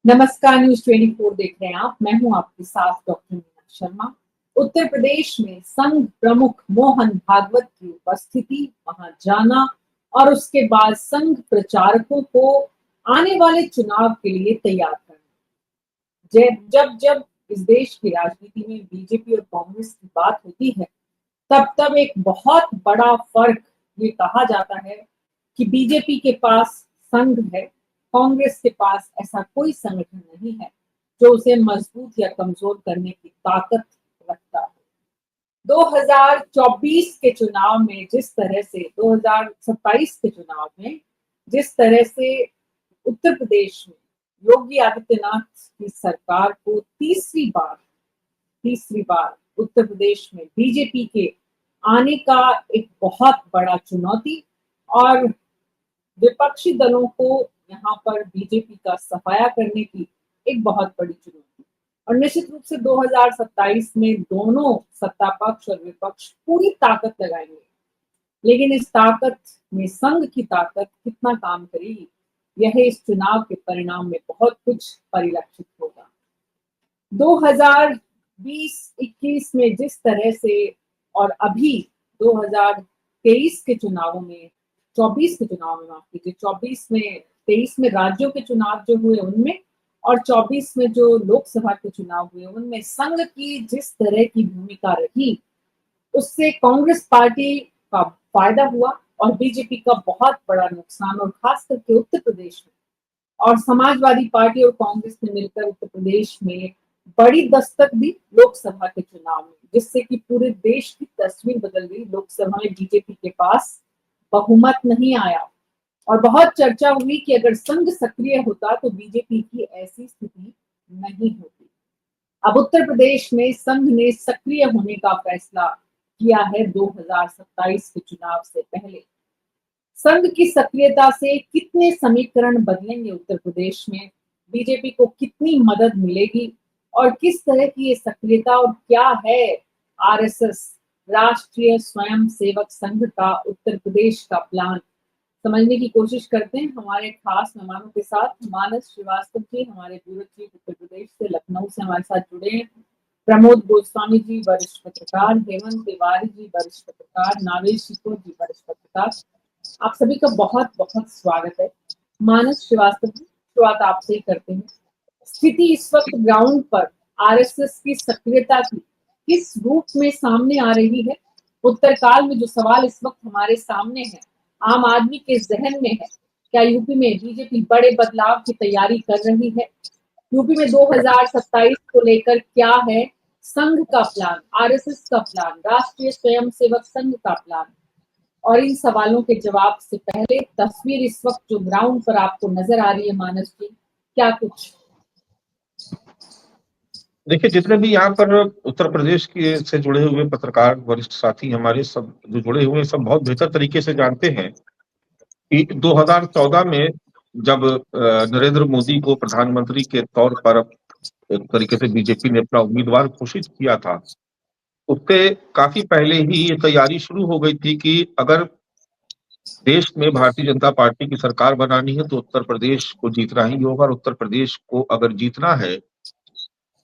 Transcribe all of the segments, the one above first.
नमस्कार, न्यूज 24 देख रहे हैं आप। मैं हूं आपके साथ डॉक्टर मीना शर्मा। उत्तर प्रदेश में संघ प्रमुख मोहन भागवत की उपस्थिति, वहां जाना और उसके बाद संघ प्रचारकों को आने वाले चुनाव के लिए तैयार करना। जब जब जब इस देश की राजनीति में बीजेपी और कांग्रेस की बात होती है, तब तब एक बहुत बड़ा फर्क ये कहा जाता है कि बीजेपी के पास संघ है, कांग्रेस के पास ऐसा कोई संगठन नहीं है जो उसे मजबूत या कमजोर करने की ताकत रखता है। 2024 के चुनाव में जिस तरह से 2027 के चुनाव में जिस तरह से उत्तर प्रदेश में योगी आदित्यनाथ की सरकार को तीसरी बार उत्तर प्रदेश में बीजेपी के आने का एक बहुत बड़ा चुनौती, और विपक्षी दलों को यहाँ पर बीजेपी का सफाया करने की एक बहुत बड़ी चुनौती। और निश्चित रूप से 2027 में दोनों सत्ता पक्ष और विपक्ष पूरी ताकत लगाएंगे, लेकिन इस ताकत में संघ की ताकत कितना काम करेगी, यह इस चुनाव के परिणाम में बहुत कुछ परिलक्षित होगा। 2020-21 में जिस तरह से और अभी 2023 के चुनावों में 24 के चुनाव में, माफ कीजिए, 24 में 23 में राज्यों के चुनाव जो हुए उनमें, और 24 में जो लोकसभा के चुनाव हुए उनमें संघ की जिस तरह की भूमिका रही, उससे कांग्रेस पार्टी का फायदा हुआ और बीजेपी का बहुत बड़ा नुकसान। और खास करके उत्तर प्रदेश में, और समाजवादी पार्टी और कांग्रेस ने मिलकर उत्तर प्रदेश में बड़ी दस्तक दी लोकसभा के चुनाव में, जिससे कि पूरे देश की तस्वीर बदल गई। लोकसभा में बीजेपी के पास बहुमत नहीं आया और बहुत चर्चा हुई कि अगर संघ सक्रिय होता तो बीजेपी की ऐसी स्थिति नहीं होती। अब उत्तर प्रदेश में संघ ने सक्रिय होने का फैसला किया है 2027 के चुनाव से पहले। संघ की सक्रियता से कितने समीकरण बदलेंगे उत्तर प्रदेश में, बीजेपी को कितनी मदद मिलेगी और किस तरह की ये सक्रियता, और क्या है आरएसएस राष्ट्रीय स्वयं सेवक संघ का उत्तर प्रदेश का प्लान, समझने की कोशिश करते हैं हमारे खास मेहमानों के साथ। मानस श्रीवास्तव जी हमारे ब्यूरो चीफ उत्तर प्रदेश से लखनऊ से हमारे साथ जुड़े हैं, प्रमोद गोस्वामी जी वरिष्ठ पत्रकार, हेमंत तिवारी जी वरिष्ठ पत्रकार, नावेश शिकोर जी वरिष्ठ पत्रकार। आप सभी का बहुत बहुत स्वागत है। मानस श्रीवास्तव जी, शुरुआत आपसे ही करते हैं। स्थिति इस वक्त ग्राउंड पर आरएसएस की सक्रियता की किस रूप में सामने आ रही है? उत्तरकाल में जो सवाल इस वक्त हमारे सामने है, आम आदमी के जहन में है, क्या यूपी में बीजेपी बड़े बदलाव की तैयारी कर रही है? यूपी में 2027 को लेकर क्या है संघ का प्लान, आरएसएस का प्लान, राष्ट्रीय स्वयंसेवक संघ का प्लान? और इन सवालों के जवाब से पहले तस्वीर इस वक्त जो ग्राउंड पर आपको नजर आ रही है मानस जी, क्या कुछ? देखिए, जितने भी यहाँ पर उत्तर प्रदेश के से जुड़े हुए पत्रकार वरिष्ठ साथी हमारे सब जो जुड़े हुए सब बहुत बेहतर तरीके से जानते हैं कि 2014 में जब नरेंद्र मोदी को प्रधानमंत्री के तौर पर एक तरीके से बीजेपी ने अपना उम्मीदवार घोषित किया था, उससे काफी पहले ही ये तैयारी शुरू हो गई थी कि अगर देश में भारतीय जनता पार्टी की सरकार बनानी है तो उत्तर प्रदेश को जीतना ही होगा, और उत्तर प्रदेश को अगर जीतना है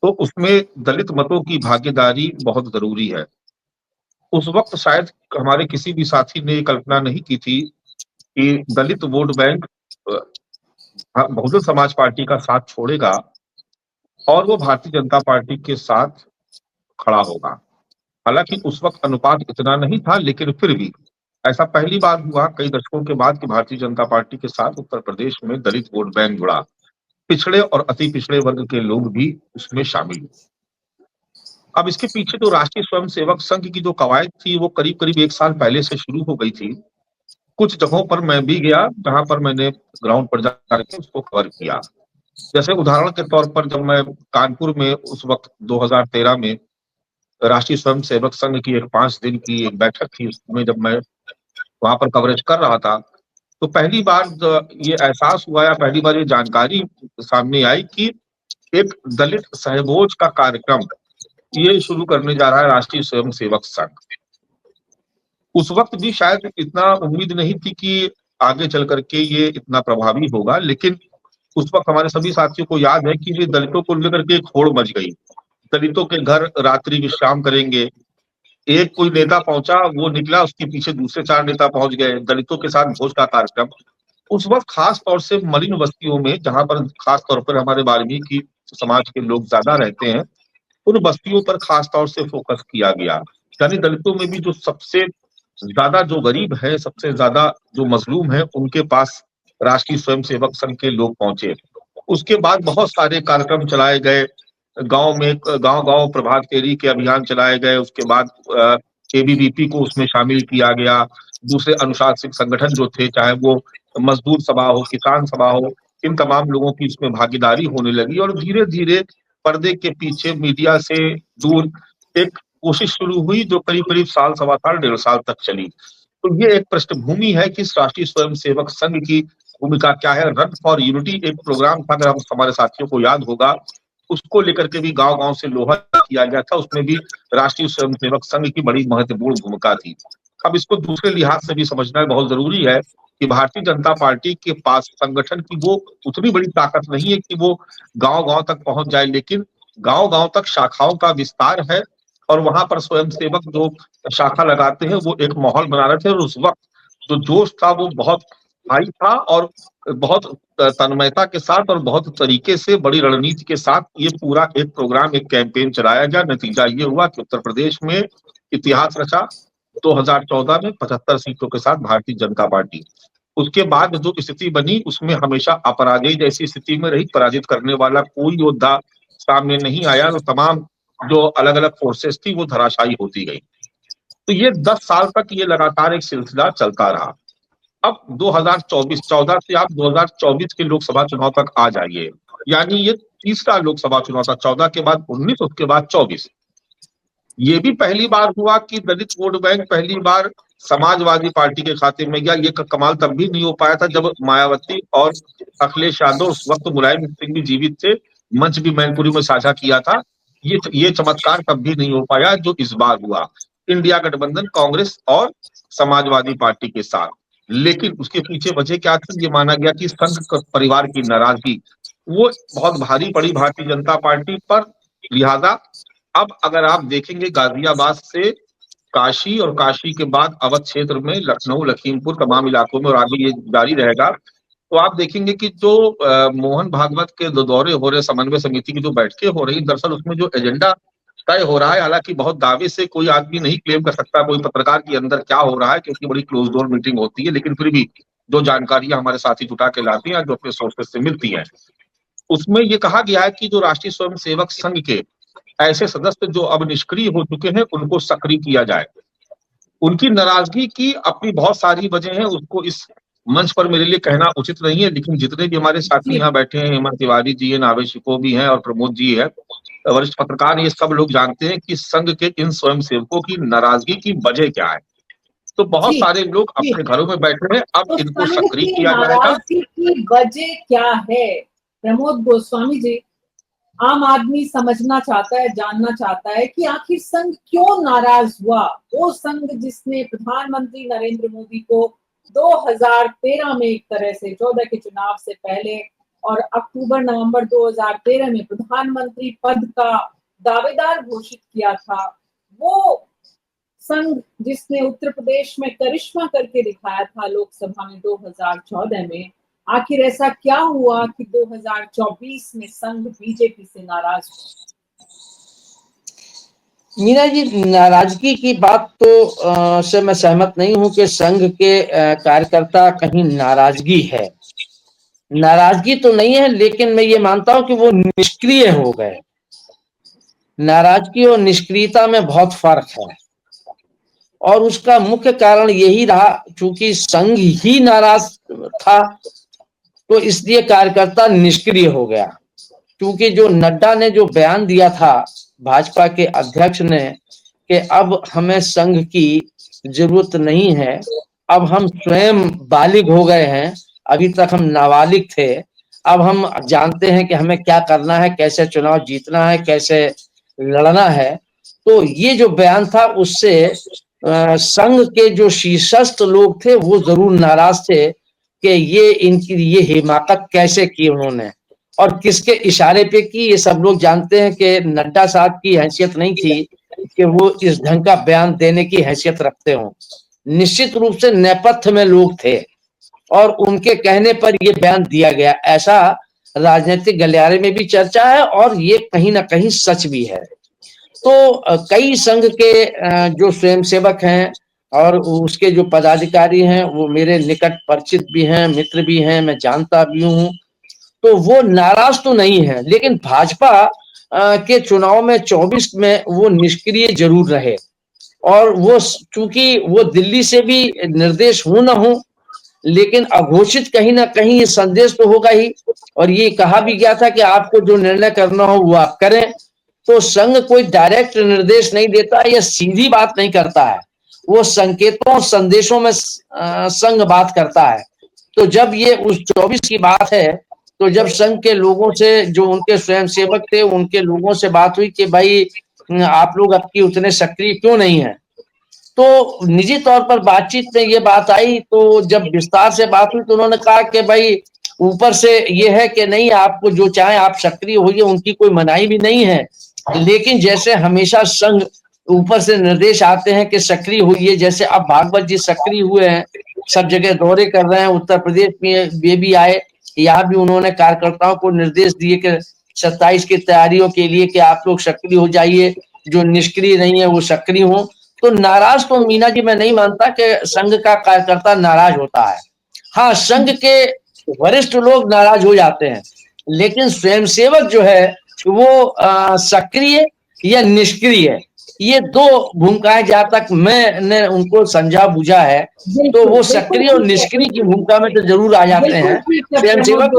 तो उसमें दलित मतों की भागीदारी बहुत जरूरी है। उस वक्त शायद हमारे किसी भी साथी ने कल्पना नहीं की थी कि दलित vote bank Bahujan Samaj party का साथ छोड़ेगा और वो भारतीय जनता पार्टी के साथ खड़ा होगा। हालांकि उस वक्त अनुपात इतना नहीं था, लेकिन फिर भी ऐसा पहली बार हुआ कई दशकों के बाद कि भारतीय जनता पार्टी के साथ उत्तर प्रदेश में दलित वोट बैंक जुड़ा। पिछड़े और अति पिछड़े वर्ग के लोग भी उसमें शामिल हुए। अब इसके पीछे तो राष्ट्रीय स्वयंसेवक संघ की जो कवायद थी वो करीब करीब 1 साल पहले से शुरू हो गई थी। कुछ जगहों पर मैं भी गया जहां पर मैंने ग्राउंड पर जाकर के उसको कवर किया। जैसे उदाहरण के तौर पर जब मैं कानपुर में उस वक्त 2013 में राष्ट्रीय स्वयंसेवक संघ की एक 5 दिन की एक बैठक थी, उसमें जब मैं वहां पर कवरेज कर रहा था तो पहली बार ये एहसास हुआ या पहली बार ये जानकारी सामने आई कि एक दलित सहभोज का कार्यक्रम ये शुरू करने जा रहा है राष्ट्रीय स्वयंसेवक संघ। उस वक्त भी शायद इतना उम्मीद नहीं थी कि आगे चल करके ये इतना प्रभावी होगा, लेकिन उस वक्त हमारे सभी साथियों को याद है कि ये दलितों को लेकर के एक होड़ मच गई। दलितों के घर रात्रि विश्राम करेंगे। एक कोई नेता पहुंचा, वो निकला, उसके पीछे दूसरे 4 नेता पहुंच गए, दलितों के साथ भोज का कार्यक्रम। उस वक्त खास तौर से मलिन बस्तियों में, जहां पर खास तौर पर हमारे वाल्मीकि समाज के लोग ज्यादा रहते हैं, उन बस्तियों पर खास तौर से फोकस किया गया। यानी दलितों में भी जो सबसे ज्यादा जो गरीब है, सबसे ज्यादा जो मजलूम है, उनके पास राष्ट्रीय स्वयंसेवक संघ के लोग पहुंचे। उसके बाद बहुत सारे कार्यक्रम चलाए गए। गांव में गांव गांव प्रभात फेरी के अभियान चलाए गए। उसके बाद एबीवीपी को उसमें शामिल किया गया। दूसरे अनुशासित संगठन जो थे, चाहे वो मजदूर सभा हो, किसान सभा हो, इन तमाम लोगों की इसमें भागीदारी होने लगी और धीरे धीरे पर्दे के पीछे मीडिया से दूर एक कोशिश शुरू हुई, जो करीब करीब साल, सवा साल, 1.5 साल तक चली। तो ये एक पृष्ठभूमि है कि राष्ट्रीय स्वयंसेवक संघ की भूमिका क्या है। रन फॉर यूनिटी एक प्रोग्राम था, अगर हम हमारे साथियों को याद होगा, उसको लेकर के भी गांव गांव से लोहा किया गया था। उसमें भी राष्ट्रीय स्वयंसेवक संघ की बड़ी महत्वपूर्ण भूमिका थी। अब इसको दूसरे लिहाज से भी समझना बहुत जरूरी है कि भारतीय जनता पार्टी के पास संगठन की वो उतनी बड़ी ताकत नहीं है कि वो गांव गांव तक पहुंच जाए, लेकिन गांव गांव तक शाखाओं का विस्तार है और वहां पर स्वयंसेवक जो शाखा लगाते हैं वो एक माहौल बना रहे थे। और उस वक्त जो जोश था वो बहुत हाई था और बहुत तन्मयता के साथ और बहुत तरीके से, बड़ी रणनीति के साथ ये पूरा एक प्रोग्राम, एक कैंपेन चलाया गया। नतीजा ये हुआ कि उत्तर प्रदेश में इतिहास रचा। 2014 में 75 सीटों के साथ भारतीय जनता पार्टी। उसके बाद जो स्थिति बनी उसमें हमेशा अपराजय जैसी स्थिति में रही। पराजित करने वाला कोई योद्धा सामने नहीं आया। तो तमाम जो अलग अलग फोर्सेस थी वो धराशायी होती गई। तो ये 10 साल तक ये लगातार एक सिलसिला चलता रहा। अब 2024, 14 से आप 2024 के लोकसभा चुनाव तक आ जाइए, यानी ये तीसरा लोकसभा चुनाव था। 14 के बाद 19, उसके बाद 24। ये भी पहली बार हुआ कि दलित वोट बैंक पहली बार समाजवादी पार्टी के खाते में गया। ये कमाल तब भी नहीं हो पाया था जब मायावती और अखिलेश यादव, उस वक्त मुलायम सिंह भी जीवित थे, मंच भी मैनपुरी में साझा किया था। ये चमत्कार तब भी नहीं हो पाया जो इस बार हुआ, इंडिया गठबंधन कांग्रेस और समाजवादी पार्टी के साथ। लेकिन उसके पीछे वजह क्या थी? ये माना गया कि संघ परिवार की नाराजगी वो बहुत भारी पड़ी भारतीय जनता पार्टी पर। लिहाजा अब अगर आप देखेंगे गाजियाबाद से काशी और काशी के बाद अवध क्षेत्र में लखनऊ, लखीमपुर, तमाम इलाकों में, और आगे ये जारी रहेगा, तो आप देखेंगे कि जो मोहन भागवत के जो दौरे हो रहे, समन्वय समिति की जो बैठकें हो रही, दरअसल उसमें जो एजेंडा तय हो रहा है, हालांकि बहुत दावे से कोई आदमी नहीं क्लेम कर सकता कोई पत्रकार के अंदर क्या हो रहा है, क्योंकि बड़ी क्लोज डोर मीटिंग होती है, लेकिन फिर भी जो जानकारियां हमारे साथी जुटा के लाते हैं, जो अपने सोर्सेस से मिलती है, उसमें ये कहा गया है कि जो राष्ट्रीय स्वयंसेवक संघ के ऐसे सदस्य जो अब निष्क्रिय हो चुके हैं उनको सक्रिय किया जाए। उनकी नाराजगी की अपनी बहुत सारी वजह है, उसको इस मंच पर मेरे लिए कहना उचित नहीं है, लेकिन जितने भी हमारे साथी यहाँ बैठे हैं, हेमंत तिवारी जी हैं, नावे शिको भी हैं और प्रमोद जी है, वरिष्ठ पत्रकार, ये सब लोग जानते हैं कि संघ के इन स्वयंसेवकों की नाराजगी की वजह क्या है। तो बहुत सारे लोग अपने घरों में बैठे हैं, अब तो इनको संघ सक्रिय की किया जाएगा। नाराजगी की वजह क्या है प्रमोद गोस्वामी जी? आम आदमी समझना चाहता है, जानना चाहता है कि आखिर संघ क्यों नाराज हुआ। वो संघ जिसने प्रधानमंत्री नरेंद्र मोदी को 2013 में, एक तरह से 14 के चुनाव से पहले और अक्टूबर नवंबर 2013 में प्रधानमंत्री पद का दावेदार घोषित किया था, वो संघ जिसने उत्तर प्रदेश में करिश्मा करके दिखाया था लोकसभा में 2014 में, आखिर ऐसा क्या हुआ कि 2024 में संघ बीजेपी से नाराज हुआ? मीना जी, नाराजगी की बात तो से मैं सहमत नहीं हूं कि संघ के कार्यकर्ता कहीं नाराजगी है। नाराजगी तो नहीं है, लेकिन मैं ये मानता हूं कि वो निष्क्रिय हो गए। नाराजगी और निष्क्रियता में बहुत फर्क है और उसका मुख्य कारण यही रहा, चूंकि संघ ही नाराज था तो इसलिए कार्यकर्ता निष्क्रिय हो गया। क्योंकि जो नड्डा ने जो बयान दिया था, भाजपा के अध्यक्ष ने, कि अब हमें संघ की जरूरत नहीं है, अब हम स्वयं बालिग हो गए हैं, अभी तक हम नाबालिग थे, अब हम जानते हैं कि हमें क्या करना है, कैसे चुनाव जीतना है, कैसे लड़ना है। तो ये जो बयान था उससे संघ के जो शीर्षस्थ लोग थे वो जरूर नाराज थे, कि ये हिमाकत कैसे की उन्होंने और किसके इशारे पे की। ये सब लोग जानते हैं कि नड्डा साहब की हैसियत नहीं थी कि वो इस ढंग का बयान देने की हैसियत रखते हों। निश्चित रूप से नेपथ्य में लोग थे और उनके कहने पर यह बयान दिया गया, ऐसा राजनीतिक गलियारे में भी चर्चा है और ये कहीं ना कहीं सच भी है। तो कई संघ के जो स्वयंसेवक हैं और उसके जो पदाधिकारी हैं वो मेरे निकट परिचित भी हैं, मित्र भी हैं, मैं जानता भी हूँ। तो वो नाराज तो नहीं है, लेकिन भाजपा के चुनाव में 24 में वो निष्क्रिय जरूर रहे और वो चूंकि वो दिल्ली से भी निर्देश हो न हो, लेकिन अघोषित कहीं ना कहीं ये संदेश तो होगा ही। और ये कहा भी गया था कि आपको जो निर्णय करना हो वो आप करें। तो संघ कोई डायरेक्ट निर्देश नहीं देता या सीधी बात नहीं करता है, वो संकेतों संदेशों में संघ बात करता है। तो जब ये उस 24 की बात है, तो जब संघ के लोगों से, जो उनके स्वयंसेवक थे, उनके लोगों से बात हुई कि भाई आप लोग अब की उतने सक्रिय क्यों नहीं है, तो निजी तौर पर बातचीत में ये बात आई। तो जब विस्तार से बात हुई तो उन्होंने कहा कि भाई ऊपर से ये है कि नहीं, आपको जो चाहे आप सक्रिय होइए, उनकी कोई मनाही भी नहीं है, लेकिन जैसे हमेशा संघ ऊपर से निर्देश आते हैं कि सक्रिय होइए, जैसे अब भागवत जी सक्रिय हुए हैं, सब जगह दौरे कर रहे हैं, उत्तर प्रदेश में ये भी आए, यहाँ भी उन्होंने कार्यकर्ताओं को निर्देश दिए कि 27 की तैयारियों के लिए कि आप लोग सक्रिय हो जाइए, जो निष्क्रिय नहीं है वो सक्रिय हो। तो नाराज तो मीना जी मैं नहीं मानता कि संघ का कार्यकर्ता नाराज होता है। हाँ, संघ के वरिष्ठ लोग नाराज हो जाते हैं, लेकिन स्वयंसेवक जो है वो सक्रिय या निष्क्रिय, ये दो भूमिकाएं जहां तक मैंने उनको समझा बुझा है, तो वो सक्रिय और निष्क्रिय की भूमिका में तो जरूर आ जाते हैं स्वयंसेवक।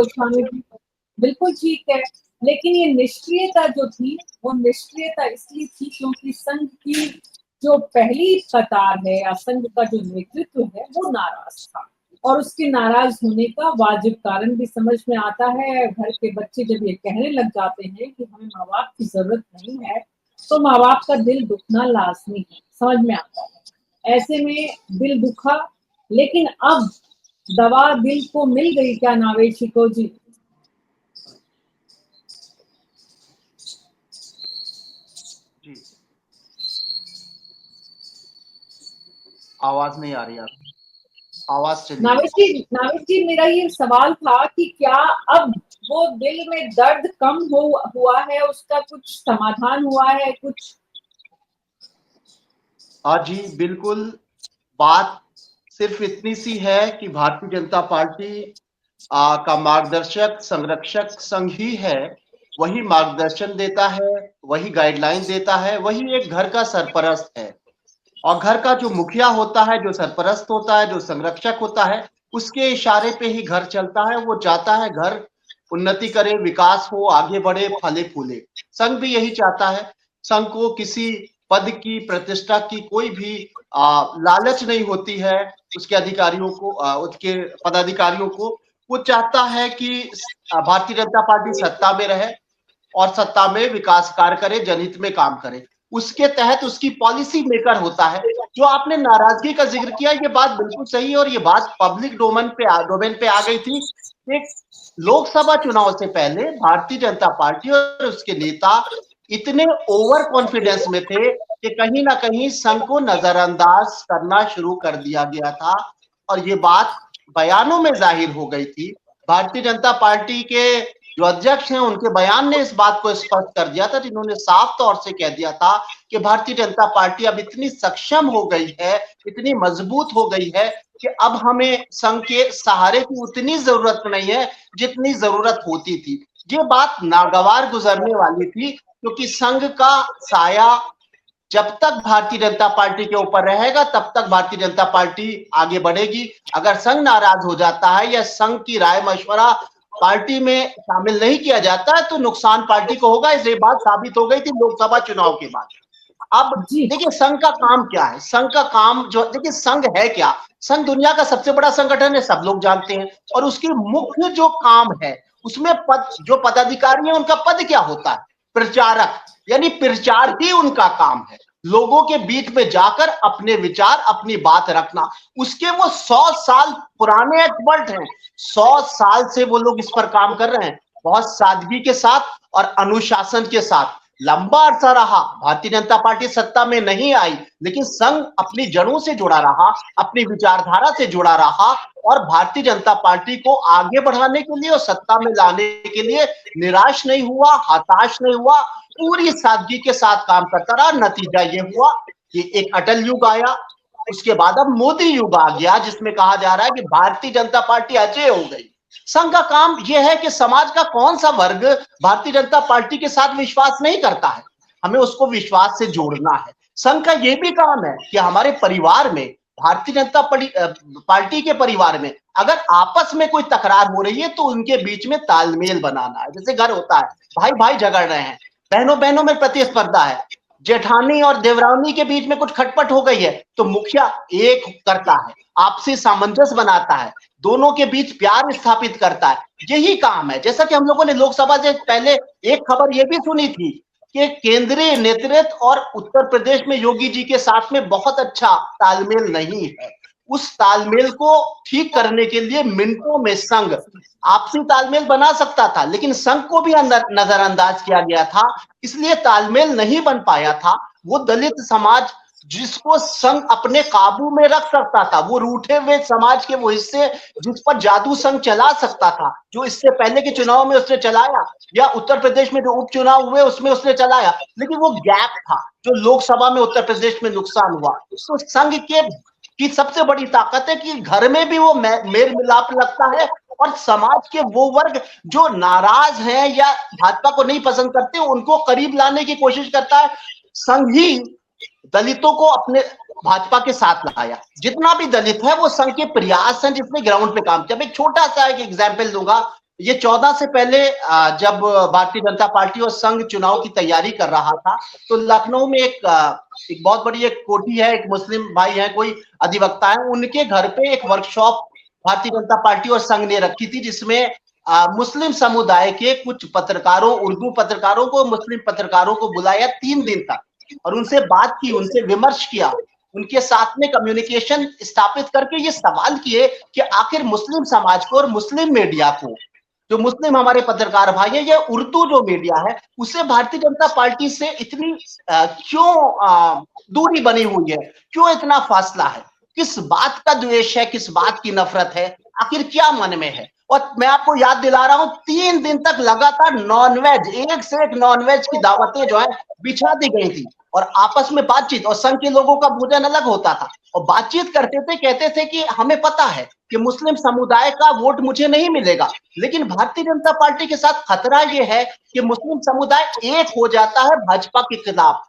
बिल्कुल ठीक है, लेकिन ये निष्क्रियता जो थी वो निष्क्रियता इसलिए थी क्योंकि संघ की जो पहली कतार है या संघ का जो नेतृत्व है वो नाराज था, और उसके नाराज होने का वाजिब कारण भी समझ में आता है। घर के बच्चे जब ये कहने लग जाते हैं कि हमें माँ बाप की जरूरत नहीं है, तो माँ बाप का दिल दुखना लाजमी है, समझ में आता है। ऐसे में दिल दुखा, लेकिन अब दवा दिल को मिल गई क्या नावेशिको जी? आवाज नहीं आ रही आप, आवाज चली। नावेश जी मेरा ये सवाल था कि क्या अब वो दिल में दर्द कम हुआ है, उसका कुछ समाधान हुआ है कुछ? हाँ जी बिल्कुल, बात सिर्फ इतनी सी है कि भारतीय जनता पार्टी का मार्गदर्शक संरक्षक संघ ही है। वही मार्गदर्शन देता है, वही गाइडलाइन देता है, वही एक घर का सरपरस्त है। और घर का जो मुखिया होता है, जो सरपरस्त होता है, जो संरक्षक होता है, उसके इशारे पे ही घर चलता है। वो चाहता है घर उन्नति करे, विकास हो, आगे बढ़े, फले फूले। संघ भी यही चाहता है। संघ को किसी पद की, प्रतिष्ठा की कोई भी लालच नहीं होती है। उसके अधिकारियों को, उसके पदाधिकारियों को वो चाहता है कि भारतीय जनता पार्टी सत्ता में रहे और सत्ता में विकास कार्य करे, जनहित में काम करे। उसके तहत उसकी पॉलिसी मेकर होता है। जो आपने नाराजगी का जिक्र किया, ये बात बिल्कुल सही है और ये बात पब्लिक डोमेन पे आ गई थी। एक लोकसभा चुनाव से पहले भारतीय जनता पार्टी और उसके नेता इतने ओवर कॉन्फिडेंस में थे कि कहीं ना कहीं संघ को नजरअंदाज करना शुरू कर दिया गया था और ये बात बयानों में जाहिर हो गई थी। भारतीय जनता पार्टी के जो अध्यक्ष हैं, उनके बयान ने इस बात को स्पष्ट कर दिया था, जिन्होंने साफ तौर से कह दिया था कि भारतीय जनता पार्टी अब इतनी सक्षम हो गई है, इतनी मजबूत हो गई है कि अब हमें संघ के सहारे की उतनी जरूरत नहीं है जितनी जरूरत होती थी। ये बात नागवार गुजरने वाली थी, क्योंकि संघ का साया जब तक भारतीय जनता पार्टी के ऊपर रहेगा तब तक भारतीय जनता पार्टी आगे बढ़ेगी। अगर संघ नाराज हो जाता है या संघ की राय मशवरा पार्टी में शामिल नहीं किया जाता है तो नुकसान पार्टी को होगा। इस बात साबित हो गई थी लोकसभा चुनाव के बाद। अब देखिए संघ का काम क्या है। संघ का काम जो, देखिए संघ है क्या, संघ दुनिया का सबसे बड़ा संगठन है, सब लोग जानते हैं। और उसकी मुख्य जो काम है उसमें जो पदाधिकारी है उनका पद क्या होता है? प्रचारक, यानी प्रचार ही उनका काम है। लोगों के बीच में जाकर अपने विचार, अपनी बात रखना। उसके वो 100 साल पुराने एक्सपर्ट हैं, 100 साल से वो लोग इस पर काम कर रहे हैं, बहुत सादगी के साथ और अनुशासन के साथ। लंबा अरसा रहा, भारतीय जनता पार्टी सत्ता में नहीं आई, लेकिन संघ अपनी जड़ों से जुड़ा रहा, अपनी विचारधारा से जुड़ा रहा और भारतीय जनता पार्टी को आगे बढ़ाने के लिए और सत्ता में लाने के लिए निराश नहीं हुआ, हताश नहीं हुआ, पूरी सादगी के साथ काम करता रहा। नतीजा ये हुआ कि एक अटल युग आया, उसके बाद अब मोदी युग आ गया, जिसमें कहा जा रहा है कि भारतीय जनता पार्टी अजय हो गई। संघ का काम यह है कि समाज का कौन सा वर्ग भारतीय जनता पार्टी के साथ विश्वास नहीं करता है, हमें उसको विश्वास से जोड़ना है। संघ का यह भी काम है कि हमारे परिवार में, भारतीय जनता पार्टी के परिवार में अगर आपस में कोई तकरार हो रही है तो उनके बीच में तालमेल बनाना है। जैसे घर होता है, भाई भाई झगड़ रहे हैं, बहनों बहनों में प्रतिस्पर्धा है, जेठानी और देवरानी के बीच में कुछ खटपट हो गई है तो मुखिया एक करता है, आपसी सामंजस्य बनाता है, दोनों के बीच प्यार स्थापित करता है। यही काम है। जैसा कि हम लोगों ने लोकसभा से पहले एक खबर यह भी सुनी थी कि केंद्रीय नेतृत्व और उत्तर प्रदेश में योगी जी के साथ में बहुत अच्छा तालमेल नहीं है। उस तालमेल को ठीक करने के लिए मिनटों में संघ आपसी तालमेल बना सकता था, लेकिन संघ को भी नजरअंदाज किया गया था, इसलिए तालमेल नहीं बन पाया था। वो दलित समाज जिसको संघ अपने काबू में रख सकता था, वो रूठे हुए समाज के वो हिस्से जिस पर जादू संघ चला सकता था, जो इससे पहले के चुनाव में उसने चलाया या उत्तर प्रदेश में जो उपचुनाव हुए उसमें उसने चलाया, लेकिन वो गैप था जो लोकसभा में उत्तर प्रदेश में नुकसान हुआ। तो संघ की सबसे बड़ी ताकत है कि घर में भी वो मेल मिलाप लगता है और समाज के वो वर्ग जो नाराज हैं या भाजपा को नहीं पसंद करते उनको करीब लाने की कोशिश करता है। संघ ही दलितों को अपने भाजपा के साथ लाया। जितना भी दलित है वो संघ के प्रयास हैं जिसने ग्राउंड पे काम किया। मैं एक छोटा सा एक एग्जाम्पल दूंगा। ये 14 से पहले जब भारतीय जनता पार्टी और संघ चुनाव की तैयारी कर रहा था तो लखनऊ में एक बहुत बड़ी एक कोठी है, एक मुस्लिम भाई है, कोई अधिवक्ता है, उनके घर पे एक वर्कशॉप भारतीय जनता पार्टी और संघ ने रखी थी, जिसमें मुस्लिम समुदाय के कुछ पत्रकारों, उर्दू पत्रकारों को, मुस्लिम पत्रकारों को बुलाया 3 दिन तक और उनसे बात की, उनसे विमर्श किया, उनके साथ में कम्युनिकेशन स्थापित करके ये सवाल किए कि आखिर मुस्लिम समाज को और मुस्लिम मीडिया को, जो मुस्लिम हमारे पत्रकार भाई है, ये उर्दू जो मीडिया है उसे भारतीय जनता पार्टी से इतनी क्यों दूरी बनी हुई है, क्यों इतना फासला है, किस बात का द्वेष है, किस बात की नफरत है, आखिर क्या मन में है। और मैं आपको याद दिला रहा हूं 3 दिन तक लगातार नॉनवेज, एक से एक नॉनवेज की दावतें जो है बिछा दी गई थी और आपस में बातचीत, और संघ के लोगों का भोजन अलग होता था और बातचीत करते थे, कहते थे कि हमें पता है कि मुस्लिम समुदाय का वोट मुझे नहीं मिलेगा, लेकिन भारतीय जनता पार्टी के साथ खतरा यह है कि मुस्लिम समुदाय एक हो जाता है भाजपा के खिलाफ।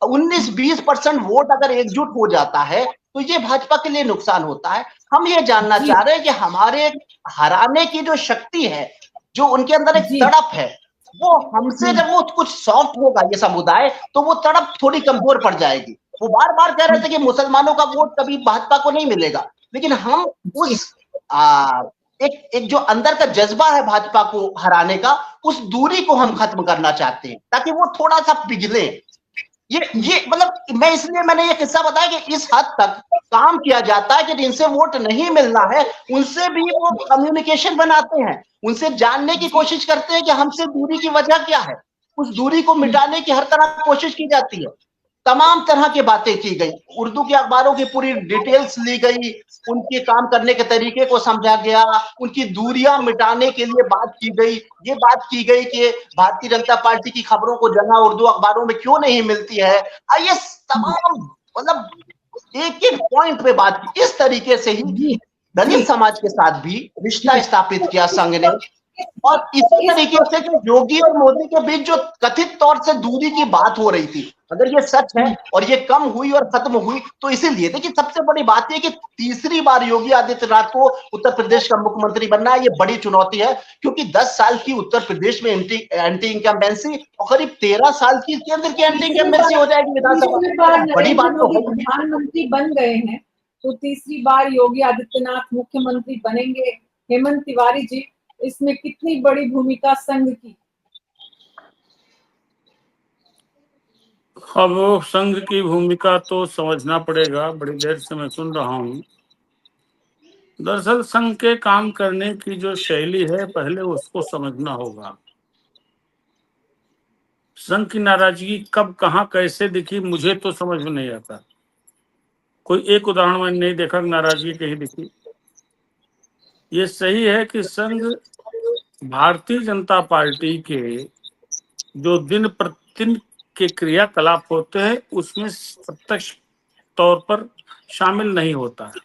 19-20% वोट अगर एकजुट हो जाता है तो ये भाजपा के लिए नुकसान होता है। हम ये जानना चाह रहे हैं कि हमारे हराने की जो शक्ति है, जो उनके अंदर एक तड़प है, वो हमसे जब वो कुछ सॉफ्ट होगा ये समुदाय तो वो तड़प थोड़ी कमजोर पड़ जाएगी। वो बार बार कह रहे थे कि मुसलमानों का वोट कभी भाजपा को नहीं मिलेगा, लेकिन हम उस एक जो अंदर का जज्बा है भाजपा को हराने का, उस दूरी को हम खत्म करना चाहते हैं ताकि वो थोड़ा सा पिघले। ये मतलब मैं इसलिए मैंने ये किस्सा बताया कि इस हद तक काम किया जाता है कि जिनसे वोट नहीं मिलना है उनसे भी वो कम्युनिकेशन बनाते हैं, उनसे जानने की कोशिश करते हैं कि हमसे दूरी की वजह क्या है, उस दूरी को मिटाने की हर तरह कोशिश की जाती है। तमाम तरह की बातें की गई, उर्दू के अखबारों की पूरी डिटेल्स ली गई, उनके काम करने के तरीके को समझा गया, उनकी दूरियां मिटाने के लिए बात की गई। ये बात की गई कि भारतीय जनता पार्टी की खबरों को जगह उर्दू अखबारों में क्यों नहीं मिलती है। ये तमाम मतलब एक एक पॉइंट पे बात की। इस तरीके से ही दलित समाज के साथ भी रिश्ता स्थापित किया संघ ने, और इसी तरीके से जो योगी और मोदी के बीच जो कथित तौर से दूरी की बात हो रही थी, अगर ये सच है और ये कम हुई और खत्म हुई तो इसीलिए देखिए सबसे बड़ी बात यह कि तीसरी बार योगी आदित्यनाथ को उत्तर प्रदेश का मुख्यमंत्री बनना है। ये बड़ी चुनौती है क्योंकि 10 साल की उत्तर प्रदेश में एंटी इंकम्बेंसी और करीब 13 साल की केंद्र की एंटी इंकम्बेंसी हो जाएगी विधानसभा। बड़ी बात तो है। प्रधानमंत्री बन गए हैं तो तीसरी बार योगी आदित्यनाथ मुख्यमंत्री बनेंगे। हेमंत तिवारी जी, इसमें कितनी बड़ी भूमिका संघ की? अब संघ की भूमिका तो समझना पड़ेगा, बड़ी देर से मैं सुन रहा हूँ। दरअसल संघ के काम करने की जो शैली है, पहले उसको समझना होगा। संघ की नाराजगी कब, कहाँ, कैसे दिखी, मुझे तो समझ में नहीं आता। कोई एक उदाहरण मैंने नहीं देखा नाराजगी कहीं दिखी। ये सही है कि संघ भारतीय जनता पार्टी के जो दिन प्रतिदिन के क्रियाकलाप होते हैं उसमें प्रत्यक्ष तौर पर शामिल नहीं होता है।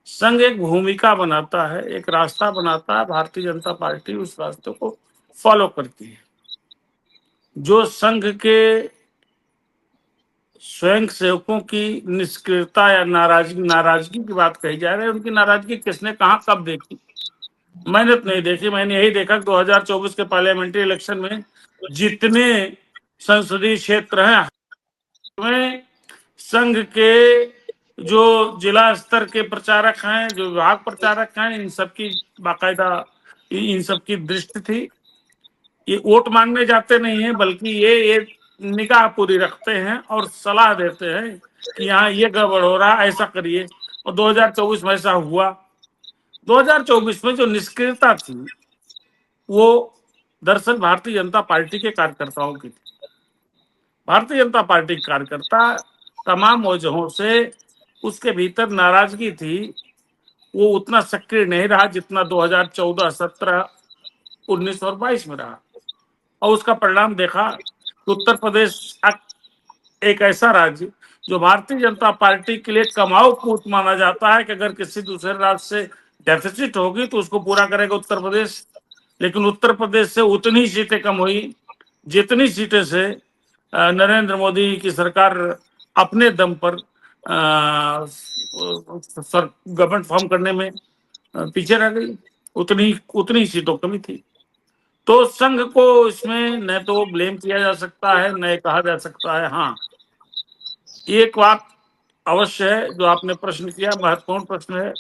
संघ एक भूमिका बनाता है, एक रास्ता बनाता है, भारतीय जनता पार्टी उस रास्ते को फॉलो करती है। जो संघ के स्वयं सेवकों की निष्क्रियता या नाराजगी की बात कही जा रही है, उनकी नाराजगी किसने कहा कब देखी? मैंने तो नहीं देखी। मैंने यही देखा 2024 के पार्लियामेंट्री इलेक्शन में जितने संसदीय क्षेत्र हैं में संघ के जो जिला स्तर के प्रचारक हैं, जो विभाग प्रचारक हैं, इन सबकी बाकायदा इन सबकी दृष्टि थी। ये वोट मांगने जाते नहीं है, बल्कि ये निगाह पूरी रखते हैं और सलाह देते हैं कि यहाँ ये गड़बड़ हो रहा, ऐसा करिए। और 2024 में ऐसा हुआ। 2024 में जो निष्क्रियता थी वो दरअसल भारतीय जनता पार्टी के कार्यकर्ताओं की थी। भारतीय जनता पार्टी के कार्यकर्ता तमाम वजहों से उसके भीतर नाराजगी थी, वो उतना सक्रिय नहीं रहा जितना 2014, 17, 19 और 22 में रहा। और उसका परिणाम देखा। उत्तर प्रदेश एक ऐसा राज्य जो भारतीय जनता पार्टी के लिए कमाऊ कूट माना जाता है कि अगर किसी दूसरे राज्य से डेफिसिट होगी तो उसको पूरा करेगा उत्तर प्रदेश, लेकिन उत्तर प्रदेश से उतनी सीटें कम हुई जितनी सीटें से नरेंद्र मोदी की सरकार अपने दम पर गवर्नमेंट फॉर्म करने में पीछे रह गई। उतनी सीटों कमी थी। तो संघ को इसमें न तो ब्लेम किया जा सकता है, न कहा जा सकता है। हाँ, एक बात अवश्य है जो आपने प्रश्न किया, महत्वपूर्ण प्रश्न है।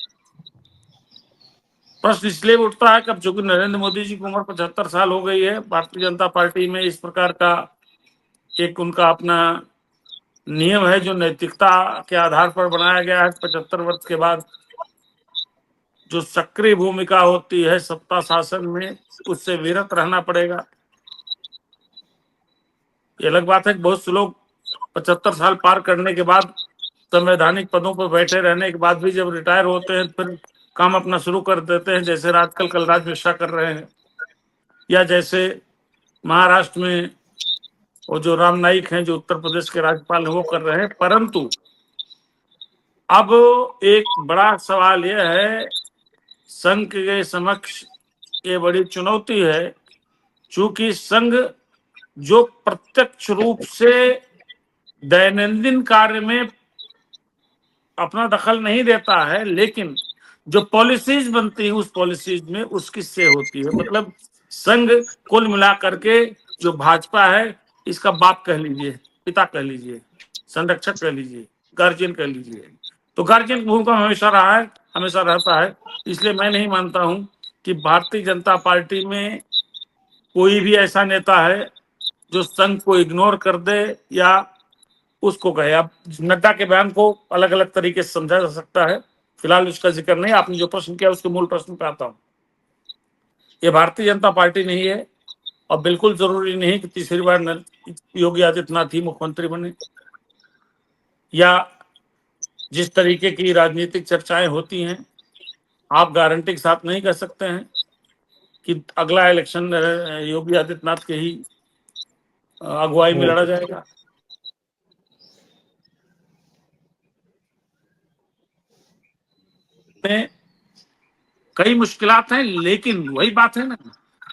प्रश्न इसलिए उठता है कि अब चूंकि नरेंद्र मोदी जी की उम्र 75 साल हो गई है, भारतीय जनता पार्टी में इस प्रकार का एक उनका अपना नियम है जो नैतिकता के आधार पर बनाया गया है। 75 वर्ष के बाद जो सक्रिय भूमिका होती है सत्ता शासन में, उससे विरत रहना पड़ेगा। ये अलग बात है कि बहुत से लोग 75 साल पार करने के बाद, संवैधानिक पदों पर बैठे रहने के बाद भी जब रिटायर होते हैं फिर काम अपना शुरू कर देते हैं, जैसे आजकल कलराज मिश्रा कर रहे हैं, या जैसे महाराष्ट्र में वो जो राम नाईक हैं जो उत्तर प्रदेश के राज्यपाल हैं वो कर रहे हैं। परंतु अब एक बड़ा सवाल यह है, संघ के समक्ष ये बड़ी चुनौती है, चूंकि संघ जो प्रत्यक्ष रूप से दैनंदिन कार्य में अपना दखल नहीं देता है, लेकिन जो पॉलिसीज बनती है उस पॉलिसीज में उसकी से होती है। मतलब संघ कुल मिलाकर के जो भाजपा है इसका बाप कह लीजिए, पिता कह लीजिए, संरक्षक कह लीजिए, गार्जियन कह लीजिए। तो गार्जियन की भूमिका हमेशा रहा है, हमेशा रहता है। इसलिए मैं नहीं मानता हूं कि भारतीय जनता पार्टी में कोई भी ऐसा नेता है जो संघ को इग्नोर कर दे या उसको कहे। अब नड्डा के बयान को अलग अलग तरीके से समझा जा सकता है, फिलहाल उसका जिक्र नहीं। आपने जो प्रश्न किया उसके मूल प्रश्न पे आता हूं। ये भारतीय जनता पार्टी नहीं है और बिल्कुल जरूरी नहीं कि तीसरी बार योगी आदित्यनाथ ही मुख्यमंत्री बने, या जिस तरीके की राजनीतिक चर्चाएं होती हैं आप गारंटी के साथ नहीं कह सकते हैं कि अगला इलेक्शन योगी आदित्यनाथ के ही अगुवाई में लड़ा जाएगा। कई मुश्किलात हैं, लेकिन वही बात है ना,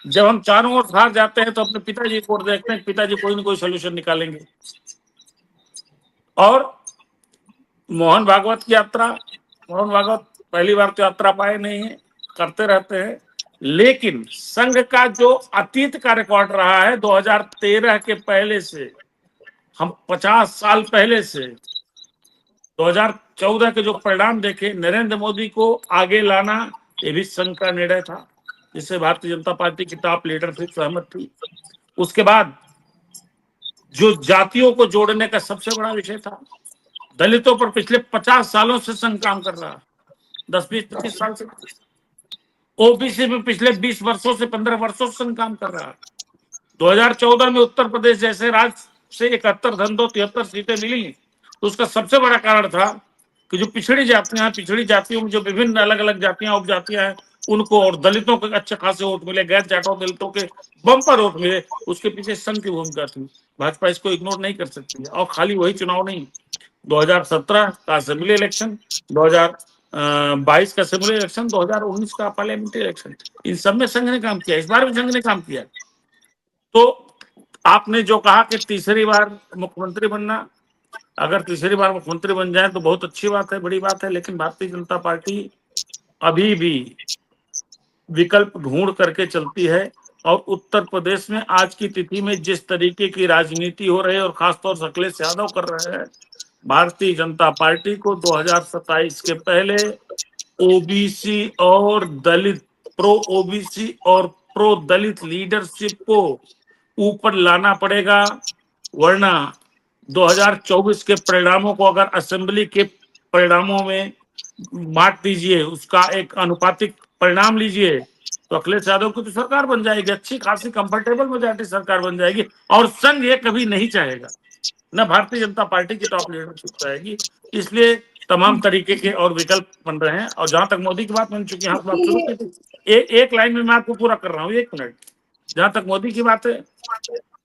जब हम चारों ओर हार जाते हैं तो अपने पिताजी को देखते हैं, पिताजी कोई ना कोई सोल्यूशन निकालेंगे। और मोहन भागवत की यात्रा, मोहन भागवत पहली बार तो यात्रा पाए नहीं है, करते रहते हैं। लेकिन संघ का जो अतीत का रिकॉर्ड रहा है 2013 के पहले से, हम 50 साल पहले से 2014 के जो परिणाम देखे, नरेंद्र मोदी को आगे लाना ये भी संघ का निर्णय था, जिससे भारतीय जनता पार्टी की टॉप लीडरशिप सहमत थी। उसके बाद जो जातियों को जोड़ने का सबसे बड़ा विषय था। दलितों पर पिछले 50 सालों से संघ काम कर रहा है, 10-20-25 साल से। ओबीसी में पिछले 20 वर्षों से 15 वर्षों से संघ काम कर रहा है। 2014 में उत्तर प्रदेश जैसे राज्य से 71 धन 73 सीटें मिली, तो उसका सबसे बड़ा कारण था कि जो पिछड़ी जातियां हैं, पिछड़ी जातियों में जो विभिन्न अलग अलग जातियां उपजातियां हैं, उनको और दलितों के अच्छे खासे वोट मिले, गैर जाटों दलितों के बम्पर वोट मिले, उसके पीछे संघ की भूमिका थी। भाजपा इसको इग्नोर नहीं कर सकती है। और खाली वही चुनाव नहीं, 2017 का असेंबली इलेक्शन, 2022 का असेंबली इलेक्शन, 2019 का पार्लियामेंट्री इलेक्शन, इन सब में संघ ने काम किया। इस बार भी संघ ने काम किया। तो आपने जो कहा कि तीसरी बार मुख्यमंत्री बनना, अगर तीसरी बार मुख्यमंत्री बन जाए तो बहुत अच्छी बात है, बड़ी बात है। लेकिन भारतीय जनता पार्टी अभी भी विकल्प ढूंढ करके चलती है। और उत्तर प्रदेश में आज की तिथि में जिस तरीके की राजनीति हो रही है, और खासतौर से अखिलेश यादव कर रहे हैं, भारतीय जनता पार्टी को 2027 के पहले ओबीसी और दलित, प्रो ओबीसी और प्रो दलित लीडरशिप को ऊपर लाना पड़ेगा। वरना 2024 के परिणामों को अगर असेंबली के परिणामों में बांट दीजिए, उसका एक अनुपातिक परिणाम लीजिए, तो अखिलेश यादव की तो सरकार बन जाएगी, अच्छी खासी कंफर्टेबल मेजॉरिटी सरकार बन जाएगी। और संघ ये कभी नहीं चाहेगा, न भारतीय जनता पार्टी की टॉप लीडरशिप चाहेगी। इसलिए तमाम तरीके के और विकल्प बन रहे हैं। और जहां तक मोदी की बात, मैंने चूंकि यहाँ बात शुरू की थी, एक लाइन में मैं आपको पूरा कर रहा हूँ, 1 मिनट। जहां तक मोदी की बात है,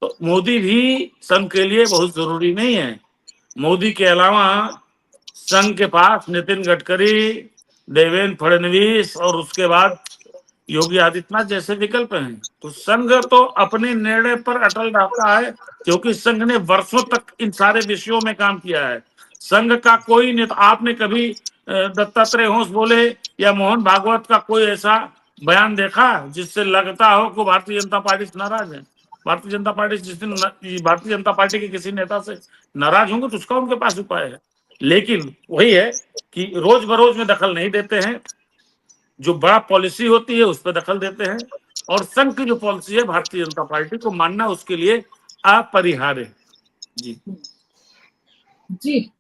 तो मोदी भी संघ के लिए बहुत जरूरी नहीं है। मोदी के अलावा संघ के पास नितिन गडकरी, देवेंद्र फडणवीस और उसके बाद योगी आदित्यनाथ जैसे विकल्प हैं। तो संघ तो अपने निर्णय पर अटल रहता है, क्योंकि संघ ने वर्षों तक इन सारे विषयों में काम किया है। संघ का कोई नेता, आपने कभी दत्तात्रेय होश बोले या मोहन भागवत का कोई ऐसा बयान देखा जिससे लगता हो कि भारतीय जनता पार्टी से नाराज है? भारतीय जनता पार्टी जिस दिन भारतीय जनता पार्टी के किसी नेता से नाराज होंगे तो उसका उनके पास उपाय है। लेकिन वही है कि रोज बरोज में दखल नहीं देते हैं, जो बड़ा पॉलिसी होती है उस पर दखल देते हैं। और संघ की जो पॉलिसी है भारतीय जनता पार्टी को मानना उसके लिए अपरिहार्य है। जी जी,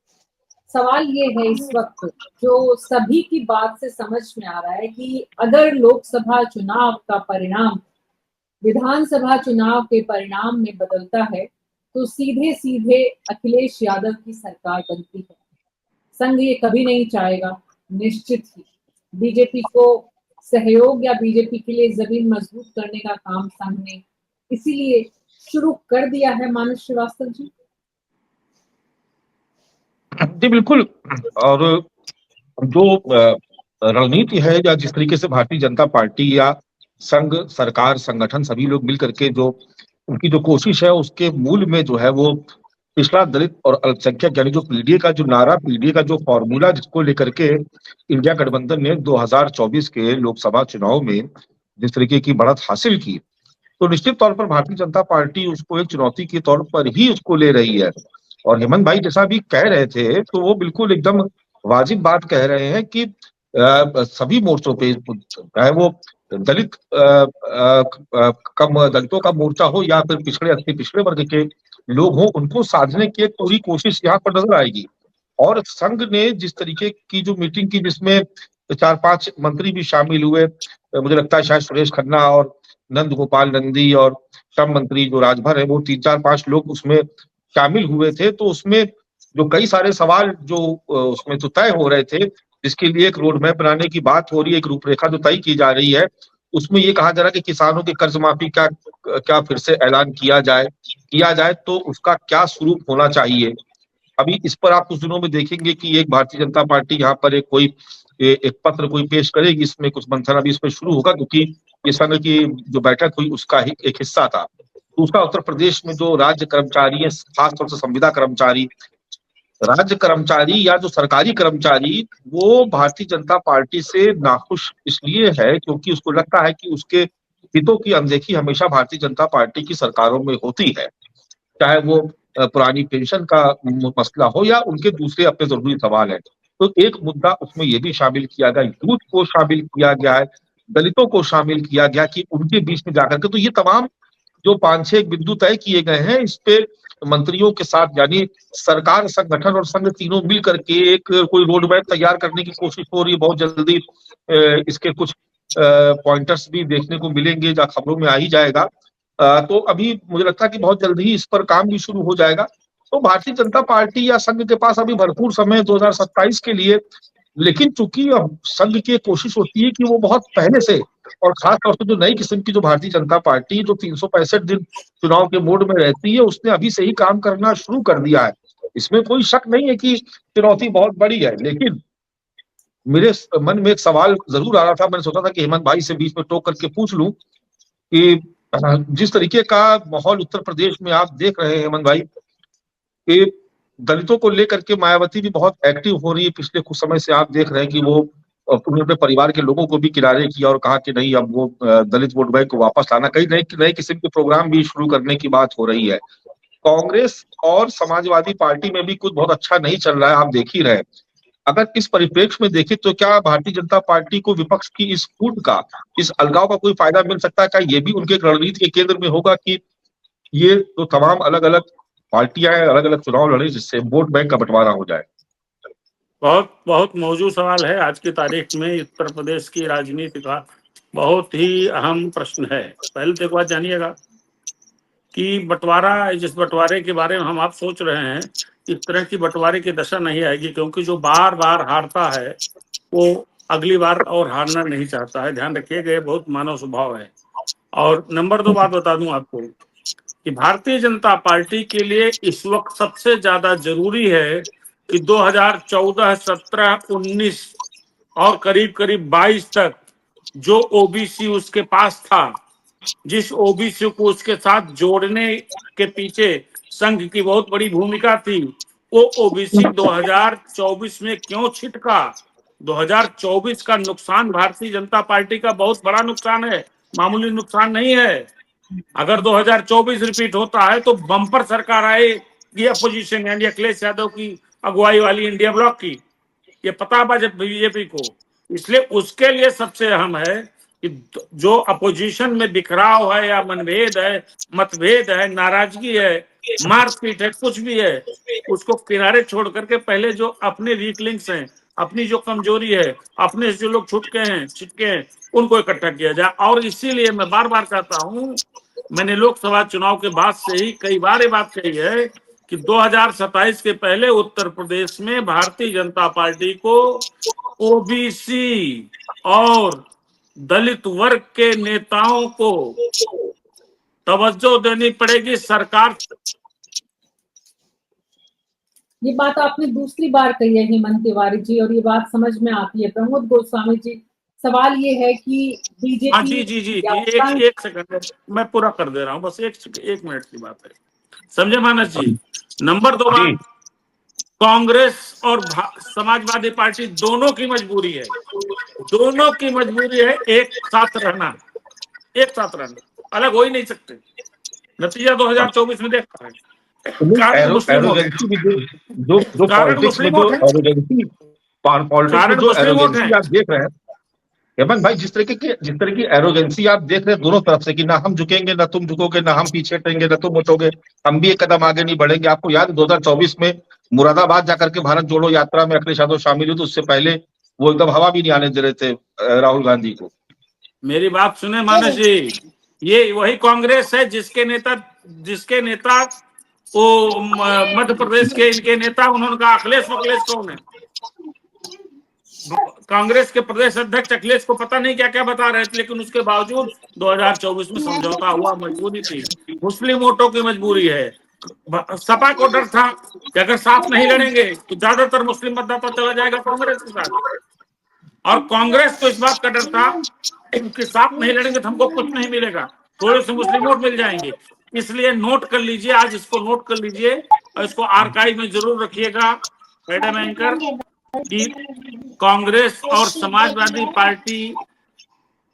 सवाल ये है इस वक्त जो सभी की बात से समझ में आ रहा है कि अगर लोकसभा चुनाव का परिणाम विधानसभा चुनाव के परिणाम में बदलता है तो सीधे सीधे अखिलेश यादव की सरकार बनती है। संघ ये कभी नहीं चाहेगा, निश्चित ही। बीजेपी को सहयोग या बीजेपी के लिए जमीन मजबूत करने का काम संघ ने इसीलिए शुरू कर दिया है। मानस श्रीवास्तव जी। जी बिल्कुल। और जो रणनीति है या जिस तरीके से भारतीय जनता पार्टी या संघ, सरकार, संगठन सभी लोग मिल करके जो उनकी जो कोशिश है उसके मूल में जो है वो पिछड़ा, दलित और अल्पसंख्यक यानी जो पीडीए का जो नारा, पीडीए का जो फॉर्मूला जिसको लेकर के इंडिया गठबंधन ने 2024 के लोकसभा चुनाव में जिस तरीके की बढ़त हासिल की, तो निश्चित तौर पर भारतीय जनता पार्टी उसको एक चुनौती के तौर पर ही उसको ले रही है। और हेमंत भाई जैसा भी कह रहे थे तो वो बिल्कुल एकदम वाजिब बात कह रहे हैं कि सभी मोर्चों पे, चाहे वो दलित कम दलितों का मोर्चा हो या फिर पिछड़े अति पिछड़े वर्ग के लोग हों, उनको साधने की एक पूरी कोशिश यहाँ पर नजर आएगी। और संघ ने जिस तरीके की जो मीटिंग की जिसमें 4-5 मंत्री भी शामिल हुए, मुझे लगता है शायद सुरेश खन्ना और नंद गोपाल नंदी और श्रम मंत्री जो राजभर है वो 3-4-5 लोग उसमें शामिल हुए थे। तो उसमें जो कई सारे सवाल जो उसमें तो तय हो रहे थे, जिसके लिए एक रोड मैप बनाने की बात हो रही है, एक रूपरेखा जो तय की जा रही है, उसमें ये कहा जा रहा है कि किसानों की कर्ज माफी का क्या फिर से ऐलान किया जाए तो उसका क्या स्वरूप होना चाहिए। अभी इस पर आप कुछ दिनों में देखेंगे कि एक भारतीय जनता पार्टी यहाँ पर एक पत्र कोई पेश करेगी, इसमें कुछ मंथन अभी इसमें शुरू होगा, क्योंकि ये संघ की जो बैठक हुई उसका ही एक हिस्सा था। दूसरा, उत्तर प्रदेश में जो राज्य कर्मचारी है, खासतौर से संविदा कर्मचारी, राज्य कर्मचारी या जो सरकारी कर्मचारी, वो भारतीय जनता पार्टी से नाखुश इसलिए है क्योंकि उसको लगता है कि उसके हितों की अनदेखी हमेशा भारतीय जनता पार्टी की सरकारों में होती है, चाहे वो पुरानी पेंशन का मसला हो या उनके दूसरे अपने जरूरी सवाल है। तो एक मुद्दा उसमें ये भी शामिल किया गया, यूथ को शामिल किया गया है, दलितों को शामिल किया गया कि उनके बीच में जाकर के, तो ये तमाम जो 5-6 बिंदु तय किए गए हैं, इस पे मंत्रियों के साथ, यानी सरकार, संगठन और संघ तीनों मिल करके एक कोई रोड मैप तैयार करने की कोशिश हो रही है। बहुत जल्दी इसके कुछ पॉइंटर्स भी देखने को मिलेंगे, जो खबरों में आ ही जाएगा। तो अभी मुझे लगता है कि बहुत जल्दी ही इस पर काम भी शुरू हो जाएगा। तो भारतीय जनता पार्टी या संघ के पास अभी भरपूर समय 2027 के लिए, लेकिन चूंकि अब संघ की कोशिश होती है कि वो बहुत पहले से, और खास तौर से जो नई किस्म की जो भारतीय जनता पार्टी जो 365 दिन चुनाव के मोड में रहती है, उसने अभी से ही काम करना शुरू कर दिया है। इसमें कोई शक नहीं है कि चुनौती बहुत बड़ी है, लेकिन मेरे मन में एक सवाल जरूर आ रहा था। मैंने सोचा था कि हेमंत भाई से बीच में टोक करके पूछ लूं कि जिस तरीके का माहौल उत्तर प्रदेश में आप देख रहे हैं हेमंत भाई, कि दलितों को लेकर के मायावती भी बहुत एक्टिव हो रही है। पिछले कुछ समय से आप देख रहे हैं कि वो उन्होंने अपने परिवार के लोगों को भी किनारे किया और कहा कि नहीं, अब वो दलित वोट बैंक को वापस लाना, कई नए किस्म के प्रोग्राम भी शुरू करने की बात हो रही है। कांग्रेस और समाजवादी पार्टी में भी कुछ बहुत अच्छा नहीं चल रहा है, आप देख ही रहे। अगर इस परिप्रेक्ष्य में देखें तो क्या भारतीय जनता पार्टी को विपक्ष की इस फूट का, इस अलगाव का कोई फायदा मिल सकता है? क्या ये भी उनके रणनीति के केंद्र में होगा कि ये तो तमाम अलग अलग पार्टियां हैं, अलग अलग चुनाव लड़े, जिससे वोट बैंक का बंटवारा हो जाए? बहुत बहुत मौजूद सवाल है। आज की तारीख में उत्तर प्रदेश की राजनीति का बहुत ही अहम प्रश्न है। पहले तो एक बात जानिएगा कि बंटवारा, जिस बंटवारे के बारे में हम आप सोच रहे हैं, इस तरह की बंटवारे की दशा नहीं आएगी, क्योंकि जो बार बार हारता है वो अगली बार और हारना नहीं चाहता है। ध्यान रखिएगा, बहुत मानव स्वभाव है। और नंबर 2 बात बता दूं आपको कि भारतीय जनता पार्टी के लिए इस वक्त सबसे ज्यादा जरूरी है कि 2014, 17, 19 और करीब करीब 22 तक जो ओबीसी उसके पास था, जिस ओबीसी को उसके साथ जोड़ने के पीछे संघ की बहुत बड़ी भूमिका थी, वो ओबीसी 2024 में क्यों छिटका? 2024 का नुकसान भारतीय जनता पार्टी का बहुत बड़ा नुकसान है, मामूली नुकसान नहीं है। अगर 2024 रिपीट होता है तो बम्पर सरकार आएगी अपोजिशन यानी अखिलेश यादव की अगुवाई वाली इंडिया ब्लॉक की, ये पता बीजेपी को। इसलिए उसके लिए सबसे अहम है कि जो अपोजिशन में बिखराव है या मनभेद है, मतभेद है, नाराजगी है, मारपीट है, कुछ भी है, उसको किनारे छोड़ करके पहले जो अपने वीक लिंक्स हैं, अपनी जो कमजोरी है, अपने जो लोग छिटके हैं, उनको इकट्ठा किया जाए। और इसीलिए मैं बार बार कहता हूं, मैंने लोकसभा चुनाव के बाद से ही कई बार ये बात कही है कि 2027 के पहले उत्तर प्रदेश में भारतीय जनता पार्टी को ओबीसी और दलित वर्ग के नेताओं को तवज्जो देनी पड़ेगी। सरकार, ये बात आपने दूसरी बार कही है हेमंत तिवारी जी, और ये बात समझ में आती है। प्रमोद गोस्वामी जी, सवाल ये है कि बीजेपी, हाँ जी, एक सेकंड मैं पूरा कर दे रहा हूँ, बस एक मिनट की बात है, समझे मानस जी। नंबर 2 बात, कांग्रेस और समाजवादी पार्टी दोनों की मजबूरी है, एक साथ रहना, अलग हो ही नहीं सकते। नतीजा 2024 में देखा है। कारण मुस्लिम वोट आप देख रहे हैं हेमंत भाई, जिस तरह की एरोगेंसी आप देख रहे हैं दोनों तरफ से, कि ना हम झुकेंगे, ना तुम झुकोगे, ना हम पीछे हटेंगे, ना तुम उठोगे, हम भी एक कदम आगे नहीं बढ़ेंगे। आपको याद है 2024 में मुरादाबाद जाकर के भारत जोड़ो यात्रा में अखिलेश यादव शामिल हुए, तो उससे पहले वो एकदम हवा भी नहीं आने दे रहे थे राहुल गांधी को। मेरी बात सुने मानस जी, ये वही कांग्रेस है जिसके नेता वो मध्य प्रदेश के इनके नेता, उन्होंने कहा अखिलेश कौन है? कांग्रेस के प्रदेश अध्यक्ष अखिलेश को पता नहीं क्या क्या बता रहे थे, लेकिन उसके बावजूद 2024 में समझौता हुआ। मजबूरी थी, मुस्लिम वोटों की मजबूरी है। सपा को डर था कि अगर साथ नहीं लड़ेंगे तो ज्यादातर मुस्लिम मतदाता चला जाएगा कांग्रेस के साथ, और कांग्रेस को इस बात का डर था कि साथ नहीं लड़ेंगे तो हमको कुछ नहीं मिलेगा, थोड़े से मुस्लिम वोट मिल जाएंगे। इसलिए नोट कर लीजिए, आज इसको नोट कर लीजिए और इसको आर्काइव में जरूर रखिएगा मैडम एंकर, कि कांग्रेस और समाजवादी पार्टी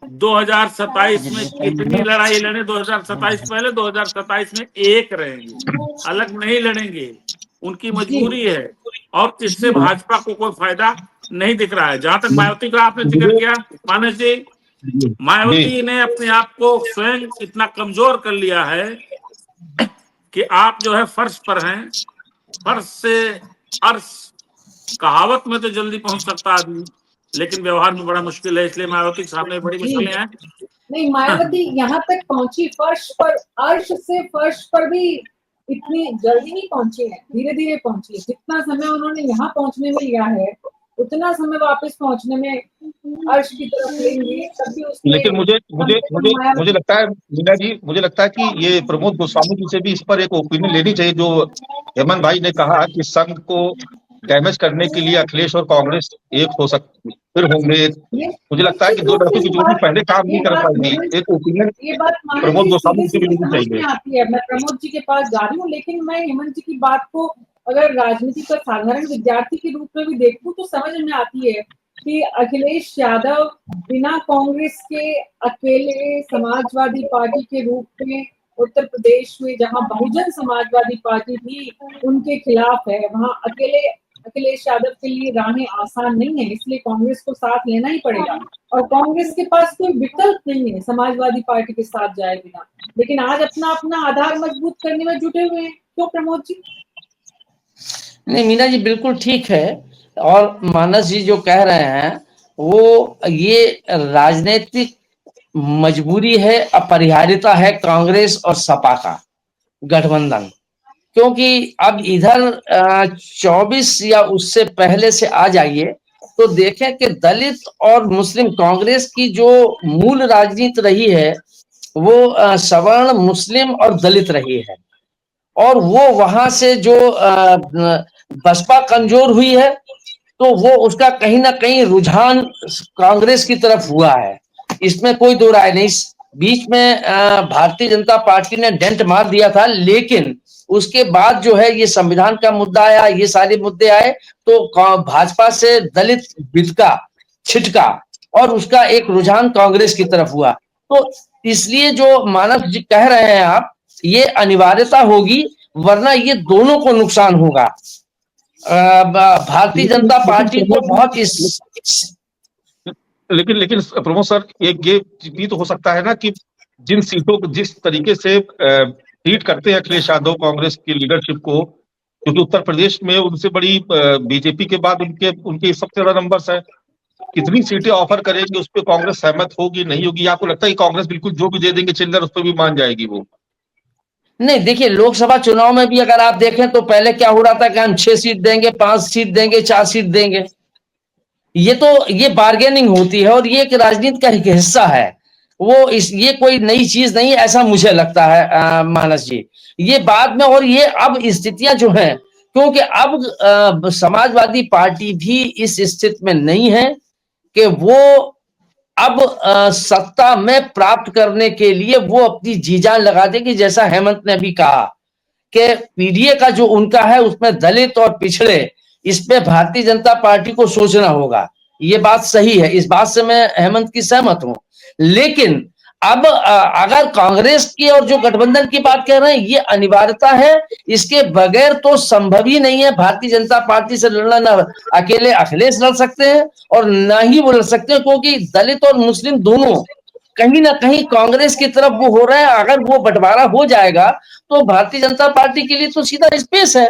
2027 में कितनी लड़ाई लड़े, 2027 पहले 2027 में एक रहेंगे, अलग नहीं लड़ेंगे। उनकी मजबूरी है और इससे भाजपा को कोई फायदा नहीं दिख रहा है। जहां तक मायावती का आपने जिक्र किया मानस जी, मायावती ने अपने आप को स्वयं इतना कमजोर कर लिया है कि आप जो है फर्श पर हैं, फर्श से अर्श, कहावत में तो जल्दी पहुंच सकता आदमी, लेकिन व्यवहार में बड़ा मुश्किल है, इसलिए मायावती के सामने बड़ी मुश्किलें हैं। नहीं, मायावती यहाँ तक पहुंची, फर्श पर, अर्श से फर्श पर भी इतनी जल्दी नहीं पहुंची है, धीरे धीरे पहुंची है। जितना समय उन्होंने यहाँ पहुंचने में लिया है, उतना समय वापस पहुंचने में अर्श की तरफ लेंगे, तब भी उसमें लेकिन मुझे लगता है मीना जी, मुझे लगता है कि ये प्रमोद गोस्वामी जी से भी इस पर एक ओपिनियन लेनी चाहिए। जो हेमंत भाई ने कहा कि संघ को डैमेज करने के लिए अखिलेश और कांग्रेस एक हो सकते फिर होंगे, मुझे लगता है कि दो लड़कों की जोड़ी पहले काम नहीं कर पाएगी। एक ओपिनियन ये बात प्रमोद गोस्वामी से भी लेनी समझ में चाहिए। आती है। मैं प्रमोद जी के पास जा रही हूँ, लेकिन मैं हेमंत जी की बात को अगर राजनीति का साधारण विद्यार्थी के रूप में भी देखूं तो समझ में आती है कि अखिलेश यादव बिना कांग्रेस के अकेले समाजवादी पार्टी के रूप में उत्तर प्रदेश में, जहां बहुजन समाजवादी पार्टी भी उनके खिलाफ है, वहां अकेले अखिलेश यादव के लिए राहें आसान नहीं है, इसलिए कांग्रेस को साथ लेना ही पड़ेगा। और कांग्रेस के पास कोई विकल्प नहीं है समाजवादी पार्टी के साथ जाए बिना। लेकिन आज अपना अपना आधार मजबूत करने में जुटे हुए हैं, क्यों प्रमोद जी? नहीं मीना जी, बिल्कुल ठीक है। और मानस जी जो कह रहे हैं वो ये राजनीतिक मजबूरी है, अपरिहार्यता है कांग्रेस और सपा का गठबंधन। क्योंकि अब इधर 24 या उससे पहले से आ जाइए तो देखें कि दलित और मुस्लिम, कांग्रेस की जो मूल राजनीति रही है वो सवर्ण, मुस्लिम और दलित रही है। और वो वहां से जो बसपा कमजोर हुई है तो वो उसका कहीं ना कहीं रुझान कांग्रेस की तरफ हुआ है, इसमें कोई दो राय नहीं। बीच में भारतीय जनता पार्टी ने डेंट मार दिया था, लेकिन उसके बाद जो है ये संविधान का मुद्दा आया, ये सारे मुद्दे आए तो भाजपा से दलित बिदका छिटका और उसका एक रुझान कांग्रेस की तरफ हुआ। तो इसलिए जो मानस जी कह रहे हैं आप, ये अनिवार्यता होगी, वरना ये दोनों को नुकसान होगा। भारतीय जनता पार्टी को बहुत लेकिन प्रमोद सर, एक ये भी तो हो सकता है ना कि जिन सीटों को जिस तरीके से ट्रीट करते हैं अखिलेश यादव कांग्रेस की लीडरशिप को, क्योंकि उत्तर प्रदेश में उनसे बड़ी बीजेपी के बाद उनके सबसे ज्यादा नंबर्स है, कितनी सीटें ऑफर करेंगे उस पर कांग्रेस सहमत होगी नहीं होगी? आपको लगता है कि कांग्रेस बिल्कुल जो भी दे देंगे चिल्लर उस पर भी मान जाएगी वो? नहीं, देखिए लोकसभा चुनाव में भी अगर आप देखें तो पहले क्या हो रहा था कि हम 6 सीट देंगे, 5 सीट देंगे, 4 सीट देंगे। ये बार्गेनिंग होती है और ये एक राजनीति का एक हिस्सा है। ये कोई नई चीज नहीं, ऐसा मुझे लगता है मानस जी। ये बाद में, और ये अब स्थितियां जो हैं, क्योंकि अब समाजवादी पार्टी भी इस स्थिति में नहीं है कि वो अब सत्ता में प्राप्त करने के लिए वो अपनी जी जान लगा देगी। जैसा हेमंत ने भी कहा कि पीडीए का जो उनका है उसमें दलित और पिछड़े, इस पे भारतीय जनता पार्टी को सोचना होगा। ये बात सही है, इस बात से मैं हेमंत की सहमत हूं। लेकिन अब अगर कांग्रेस की और जो गठबंधन की बात कह रहे हैं, ये अनिवार्यता है, इसके बगैर तो संभव ही नहीं है भारतीय जनता पार्टी से लड़ना। ना अकेले अखिलेश लड़ सकते हैं और ना ही वो लड़ सकते हैं, क्योंकि दलित और मुस्लिम दोनों कहीं ना कहीं कांग्रेस की तरफ वो हो रहा है। अगर वो बंटवारा हो जाएगा तो भारतीय जनता पार्टी के लिए तो सीधा स्पेस है।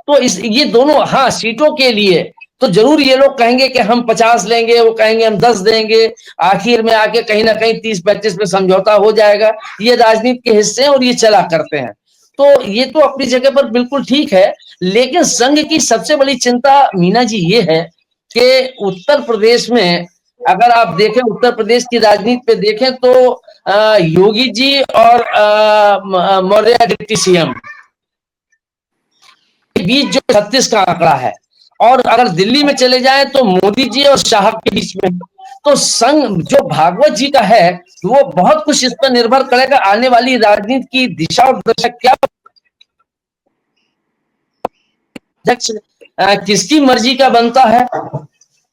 तो ये दोनों, हाँ, सीटों के लिए तो जरूर ये लोग कहेंगे कि हम 50 लेंगे, वो कहेंगे हम 10 देंगे, आखिर में आके कहीं ना कहीं 30-35 में समझौता हो जाएगा। ये राजनीति के हिस्से हैं और ये चला करते हैं। तो ये तो अपनी जगह पर बिल्कुल ठीक है। लेकिन संघ की सबसे बड़ी चिंता मीना जी ये है कि उत्तर प्रदेश में अगर आप देखें, उत्तर प्रदेश की राजनीति पे देखें तो योगी जी और मौर्य डिप्टी सीएम के बीच जो 36 का आंकड़ा है, और अगर दिल्ली में चले जाए तो मोदी जी और शाह के बीच में, तो संघ जो भागवत जी का है वो बहुत कुछ इस पर निर्भर करेगा आने वाली राजनीति की दिशा और दशा क्या, किसकी मर्जी का बनता है,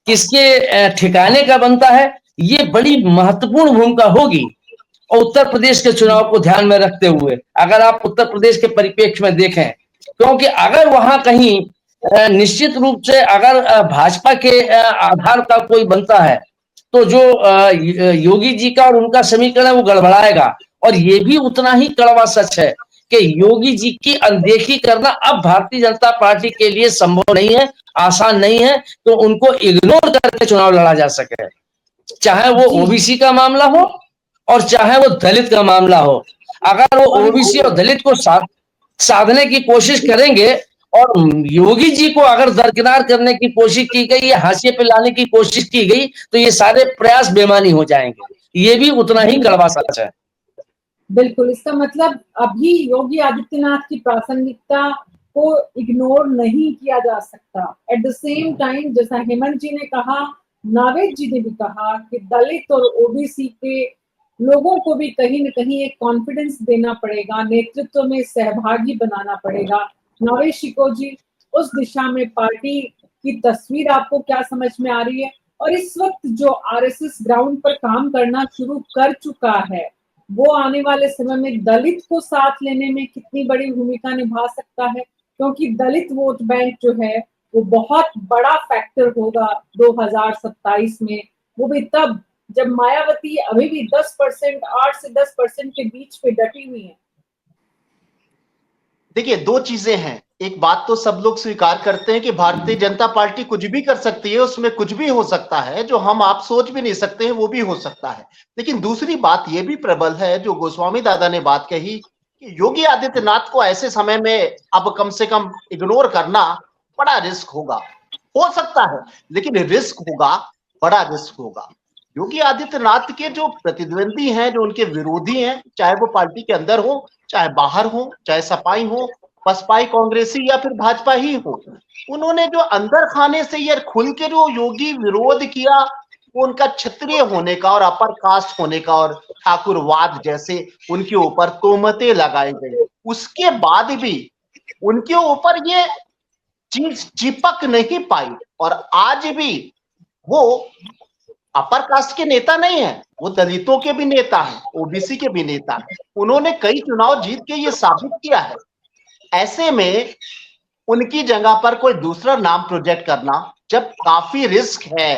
किसके ठिकाने का बनता है, ये बड़ी महत्वपूर्ण भूमिका होगी। और उत्तर प्रदेश के चुनाव को ध्यान में रखते हुए अगर आप उत्तर प्रदेश के परिप्रेक्ष्य में देखें, क्योंकि अगर वहां कहीं निश्चित रूप से अगर भाजपा के आधार का कोई बनता है तो जो योगी जी का और उनका समीकरण है वो गड़बड़ाएगा। और ये भी उतना ही कड़वा सच है कि योगी जी की अनदेखी करना अब भारतीय जनता पार्टी के लिए संभव नहीं है, आसान नहीं है, तो उनको इग्नोर करके चुनाव लड़ा जा सके, चाहे वो ओबीसी का मामला हो और चाहे वो दलित का मामला हो। अगर वो ओबीसी और दलित को साधने की कोशिश करेंगे और योगी जी को अगर दरकिनार करने की कोशिश की गई या हाशिए पे लाने की कोशिश की गई तो ये सारे प्रयास बेमानी हो जाएंगे। ये भी उतना ही कड़वा सच है। बिल्कुल, इसका मतलब अभी योगी आदित्यनाथ की प्रासंगिकता को इग्नोर नहीं किया जा सकता। एट द सेम टाइम, जैसा हेमंत जी ने कहा, नावेद जी ने भी कहा कि दलित और ओबीसी के लोगों को भी कहीं न कहीं एक कॉन्फिडेंस देना पड़ेगा, नेतृत्व में सहभागी बनाना पड़ेगा। नावेद शिको जी, उस दिशा में पार्टी की तस्वीर आपको क्या समझ में आ रही है? और इस वक्त जो आरएसएस ग्राउंड पर काम करना शुरू कर चुका है, वो आने वाले समय में दलित को साथ लेने में कितनी बड़ी भूमिका निभा सकता है? क्योंकि दलित वोट बैंक जो है वो बहुत बड़ा फैक्टर होगा 2027 में, वो भी तब जब मायावती अभी भी 10%, 8 से 10% के बीच पे डटी हुई है। देखिए, दो चीजें हैं। एक बात तो सब लोग स्वीकार करते हैं कि भारतीय जनता पार्टी कुछ भी कर सकती है, उसमें कुछ भी हो सकता है, जो हम आप सोच भी नहीं सकते हैं वो भी हो सकता है। लेकिन दूसरी बात ये भी प्रबल है, जो गोस्वामी दादा ने बात कही कि योगी आदित्यनाथ को ऐसे समय में अब कम से कम इग्नोर करना बड़ा रिस्क होगा। हो सकता है, लेकिन रिस्क होगा, बड़ा रिस्क होगा। योगी आदित्यनाथ के जो प्रतिद्वंदी हैं, जो उनके विरोधी हैं, चाहे वो पार्टी के अंदर हो, चाहे बाहर हो, चाहे सपाई हो, बसपाई, कांग्रेसी या फिर भाजपा ही हो, उन्होंने जो अंदर खाने से ये खुल के जो योगी विरोध किया, वो उनका क्षत्रिय होने का और अपर कास्ट होने का और ठाकुरवाद जैसे उनके ऊपर तोहमतें लगाई गई, उसके बाद भी उनके ऊपर ये चीज चिपक नहीं पाई। और आज भी वो अपर कास्ट के नेता नहीं है, वो दलितों के भी नेता है, ओबीसी के भी नेता है। उन्होंने कई चुनाव जीत के ये साबित किया है। ऐसे में उनकी जगह पर कोई दूसरा नाम प्रोजेक्ट करना जब काफी रिस्क है,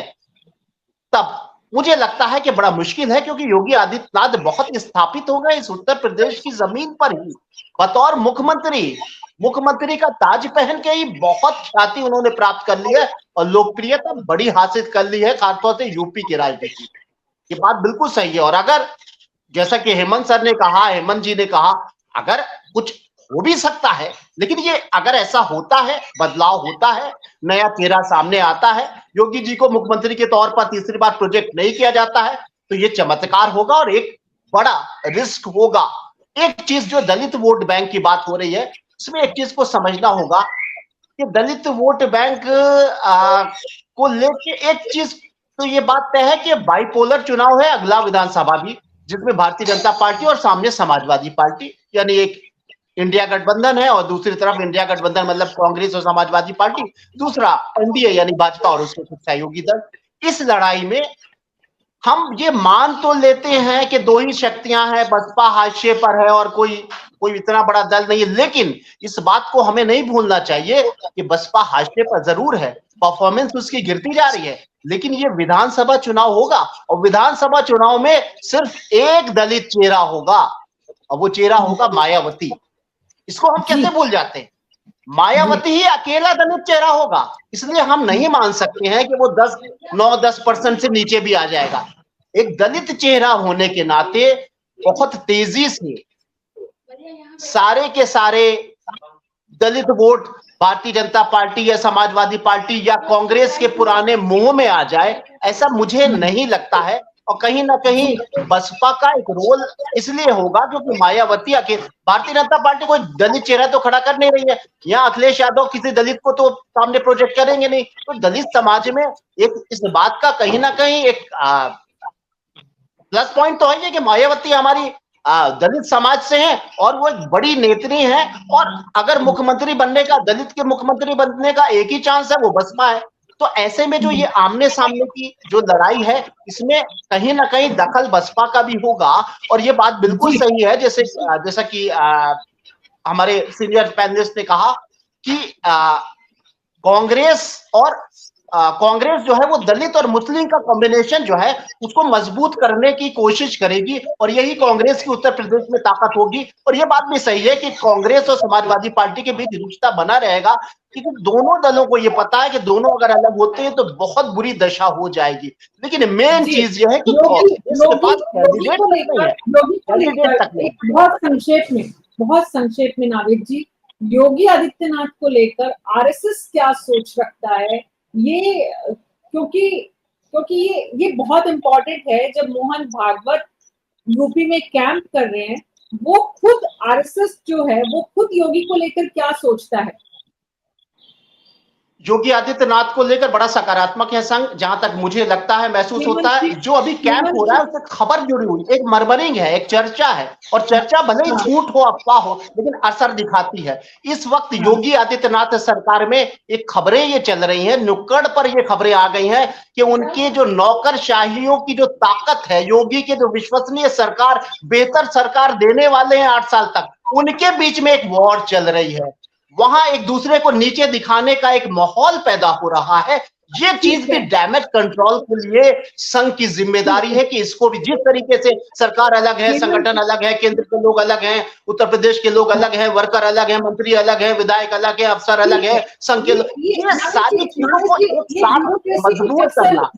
तब मुझे लगता है कि बड़ा मुश्किल है, क्योंकि योगी आदित्यनाथ बहुत स्थापित हो गए इस उत्तर प्रदेश की जमीन पर ही बतौर मुख्यमंत्री का ताज पहन के ही बहुत ख्याति उन्होंने प्राप्त कर ली है और लोकप्रियता बड़ी हासिल कर ली है, खासतौर से यूपी की राजनीति। ये बात बिल्कुल सही है। और अगर जैसा कि हेमंत सर ने कहा, हेमंत जी ने कहा, अगर कुछ हो भी सकता है, लेकिन ये अगर ऐसा होता है, बदलाव होता है, नया चेहरा सामने आता है, योगी जी को मुख्यमंत्री के तौर पर तीसरी बार प्रोजेक्ट नहीं किया जाता है, तो ये चमत्कार होगा और एक बड़ा रिस्क होगा। एक चीज जो दलित वोट बैंक की बात हो रही है, इसमें एक चीज को समझना होगा कि दलित वोट बैंक को लेके एक चीज तो ये बात तय है कि बाइपोलर चुनाव है अगला विधानसभा भी, जिसमें भारतीय जनता पार्टी और सामने समाजवादी पार्टी, यानी एक इंडिया गठबंधन है और दूसरी तरफ इंडिया गठबंधन मतलब कांग्रेस और समाजवादी पार्टी, दूसरा एनडीए यानी भाजपा और उसके कुछ सहयोगी दल। इस लड़ाई में हम ये मान तो लेते हैं कि दो ही शक्तियां हैं, बसपा हाशिए पर है और कोई इतना बड़ा दल नहीं है, लेकिन इस बात को हमें नहीं भूलना चाहिए कि बसपा हाशिए पर जरूर है, परफॉर्मेंस उसकी गिरती जा रही है, लेकिन ये विधानसभा चुनाव होगा और विधानसभा चुनाव में सिर्फ एक दलित चेहरा होगा और वो चेहरा होगा मायावती। इसको हम कैसे भूल जाते हैं? मायावती ही अकेला दलित चेहरा होगा, इसलिए हम नहीं मान सकते हैं कि वो 9-10% से नीचे भी आ जाएगा। एक दलित चेहरा होने के नाते बहुत तेजी से सारे के सारे दलित वोट भारतीय जनता पार्टी या समाजवादी पार्टी या कांग्रेस के पुराने मुंह में आ जाए, ऐसा मुझे नहीं लगता है। और कहीं ना कहीं बसपा का एक रोल इसलिए होगा क्योंकि मायावती भारतीय जनता पार्टी कोई दलित चेहरा तो खड़ा कर नहीं रही है। यहाँ अखिलेश यादव किसी दलित को तो सामने प्रोजेक्ट करेंगे नहीं, तो दलित समाज में एक इस बात का कहीं ना कहीं एक प्लस पॉइंट तो है कि मायावती हमारी दलित समाज से है और वो एक बड़ी नेत्री है, और अगर मुख्यमंत्री बनने का, दलित के मुख्यमंत्री बनने का एक ही चांस है वो बसपा है। तो ऐसे में जो ये आमने सामने की जो लड़ाई है, इसमें कहीं ना कहीं दखल बसपा का भी होगा। और ये बात बिल्कुल सही है, जैसा कि हमारे सीनियर पैनलिस्ट ने कहा कि कांग्रेस और कांग्रेस जो है वो दलित और मुस्लिम का कॉम्बिनेशन जो है उसको मजबूत करने की कोशिश करेगी और यही कांग्रेस की उत्तर प्रदेश में ताकत होगी। और ये बात भी सही है कि कांग्रेस और समाजवादी पार्टी के बीच रिश्ता बना रहेगा, क्योंकि दोनों दलों को ये पता है कि दोनों अगर अलग होते हैं तो बहुत बुरी दशा हो जाएगी। लेकिन मेन चीज यह है कि कांग्रेस के पास कैंडिडेट तक नहीं है, कैंडिडेट तक नहीं। बहुत संक्षेप में नाविद जी, योगी आदित्यनाथ को लेकर आरएसएस क्या सोच रखता है, ये क्योंकि ये बहुत इंपॉर्टेंट है। जब मोहन भागवत यूपी में कैंप कर रहे हैं, वो खुद आरएसएस जो है वो खुद योगी को लेकर क्या सोचता है? योगी आदित्यनाथ को लेकर बड़ा सकारात्मक है संघ, जहां तक मुझे लगता है, महसूस होता है। जो अभी कैंप हो रहा है उससे खबर जुड़ी हुई, एक मर्मरिंग है, एक चर्चा है, और चर्चा भले ही झूठ हो, अफवाह हो, लेकिन असर दिखाती है। इस वक्त योगी आदित्यनाथ सरकार में एक खबरें ये चल रही हैं, नुक्कड़ पर ये खबरें आ गई हैं कि उनके जो नौकरशाहियों की जो ताकत है, योगी के जो विश्वसनीय सरकार, बेहतर सरकार देने वाले हैं 8 साल तक, उनके बीच में एक वॉर चल रही है। वहां एक दूसरे को नीचे दिखाने का एक माहौल पैदा हो रहा है। ये चीज भी डैमेज कंट्रोल के लिए संघ की जिम्मेदारी है कि इसको भी, जिस तरीके से सरकार अलग है, संगठन अलग है, केंद्र के लोग अलग हैं, उत्तर प्रदेश के लोग अलग हैं, वर्कर अलग हैं, मंत्री अलग हैं, विधायक अलग है, अफसर अलग है, संघ के लोग, ये सारी चीजों को एक साथ मजबूत करना।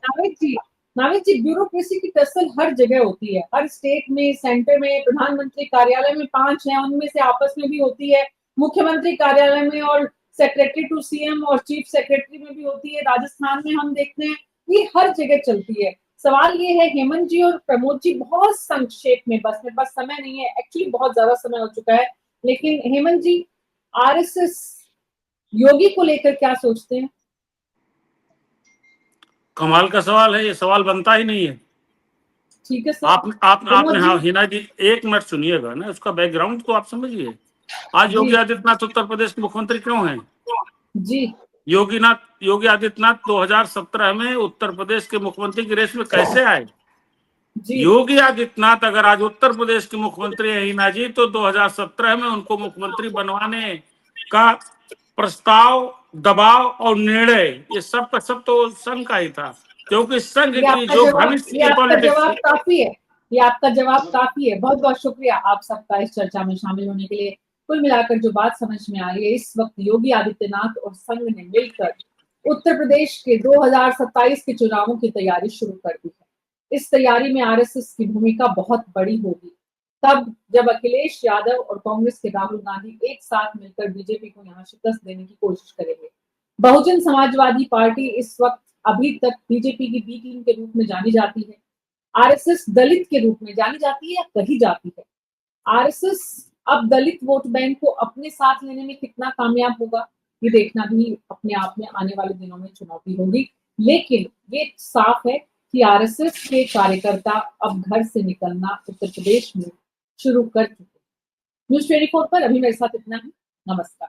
नाविद जी, ब्यूरोक्रेसी की टसल हर जगह होती है, हर स्टेट में, सेंटर में, प्रधानमंत्री कार्यालय में 5 है, उनमें से आपस में भी होती है, मुख्यमंत्री कार्यालय में और सेक्रेटरी टू सीएम और चीफ सेक्रेटरी में भी होती है, राजस्थान में हम देखते हैं, ये हर जगह चलती है। सवाल ये है, हेमंत जी और प्रमोद जी, बहुत संक्षेप में, बस मेरे पास समय नहीं है, एक्चुअली बहुत ज्यादा समय हो चुका है, लेकिन हेमंत जी, आरएसएस योगी को लेकर क्या सोचते हैं? कमाल का सवाल है, ये सवाल बनता ही नहीं है। ठीक है सर। आपने हाँ हिना जी, एक मिनट सुनिएगा ना, उसका बैकग्राउंड तो आप समझिए। आज योगी आदित्यनाथ उत्तर प्रदेश के मुख्यमंत्री क्यों हैं? जी, योगी आदित्यनाथ 2017 में उत्तर प्रदेश के मुख्यमंत्री की रेस में कैसे आए? योगी आदित्यनाथ अगर आज उत्तर प्रदेश के मुख्यमंत्री है हिना जी, तो 2017 में उनको मुख्यमंत्री बनवाने का प्रस्ताव, दबाव और निर्णय, ये सब का सब तो संघ का ही था, क्योंकि संघ की जो घनिष्ठ जवाब काफी है, ये आपका जवाब काफी है। बहुत बहुत शुक्रिया आप सबका इस चर्चा में शामिल होने के लिए। कुल मिलाकर जो बात समझ में आ रही है, इस वक्त योगी आदित्यनाथ और संघ ने मिलकर उत्तर प्रदेश के 2027 के चुनावों की तैयारी शुरू कर दी है। इस तैयारी में आरएसएस की भूमिका बहुत बड़ी होगी। तब जब अखिलेश यादव और कांग्रेस के राहुल गांधी एक साथ मिलकर बीजेपी को यहाँ शिकस्त देने की कोशिश करेंगे। बहुजन समाजवादी पार्टी इस वक्त अभी तक बीजेपी की बी टीम के रूप में जानी जाती है, आरएसएस दलित के रूप में जानी जाती है या कही जाती है। आरएसएस अब दलित वोट बैंक को अपने साथ लेने में कितना कामयाब होगा, ये देखना भी अपने आप में आने वाले दिनों में चुनौती होगी। लेकिन ये साफ है कि आरएसएस के कार्यकर्ता अब घर से निकलना उत्तर प्रदेश में शुरू कर चुके। न्यूज़ 24 पर अभी मेरे साथ इतना ही। नमस्कार।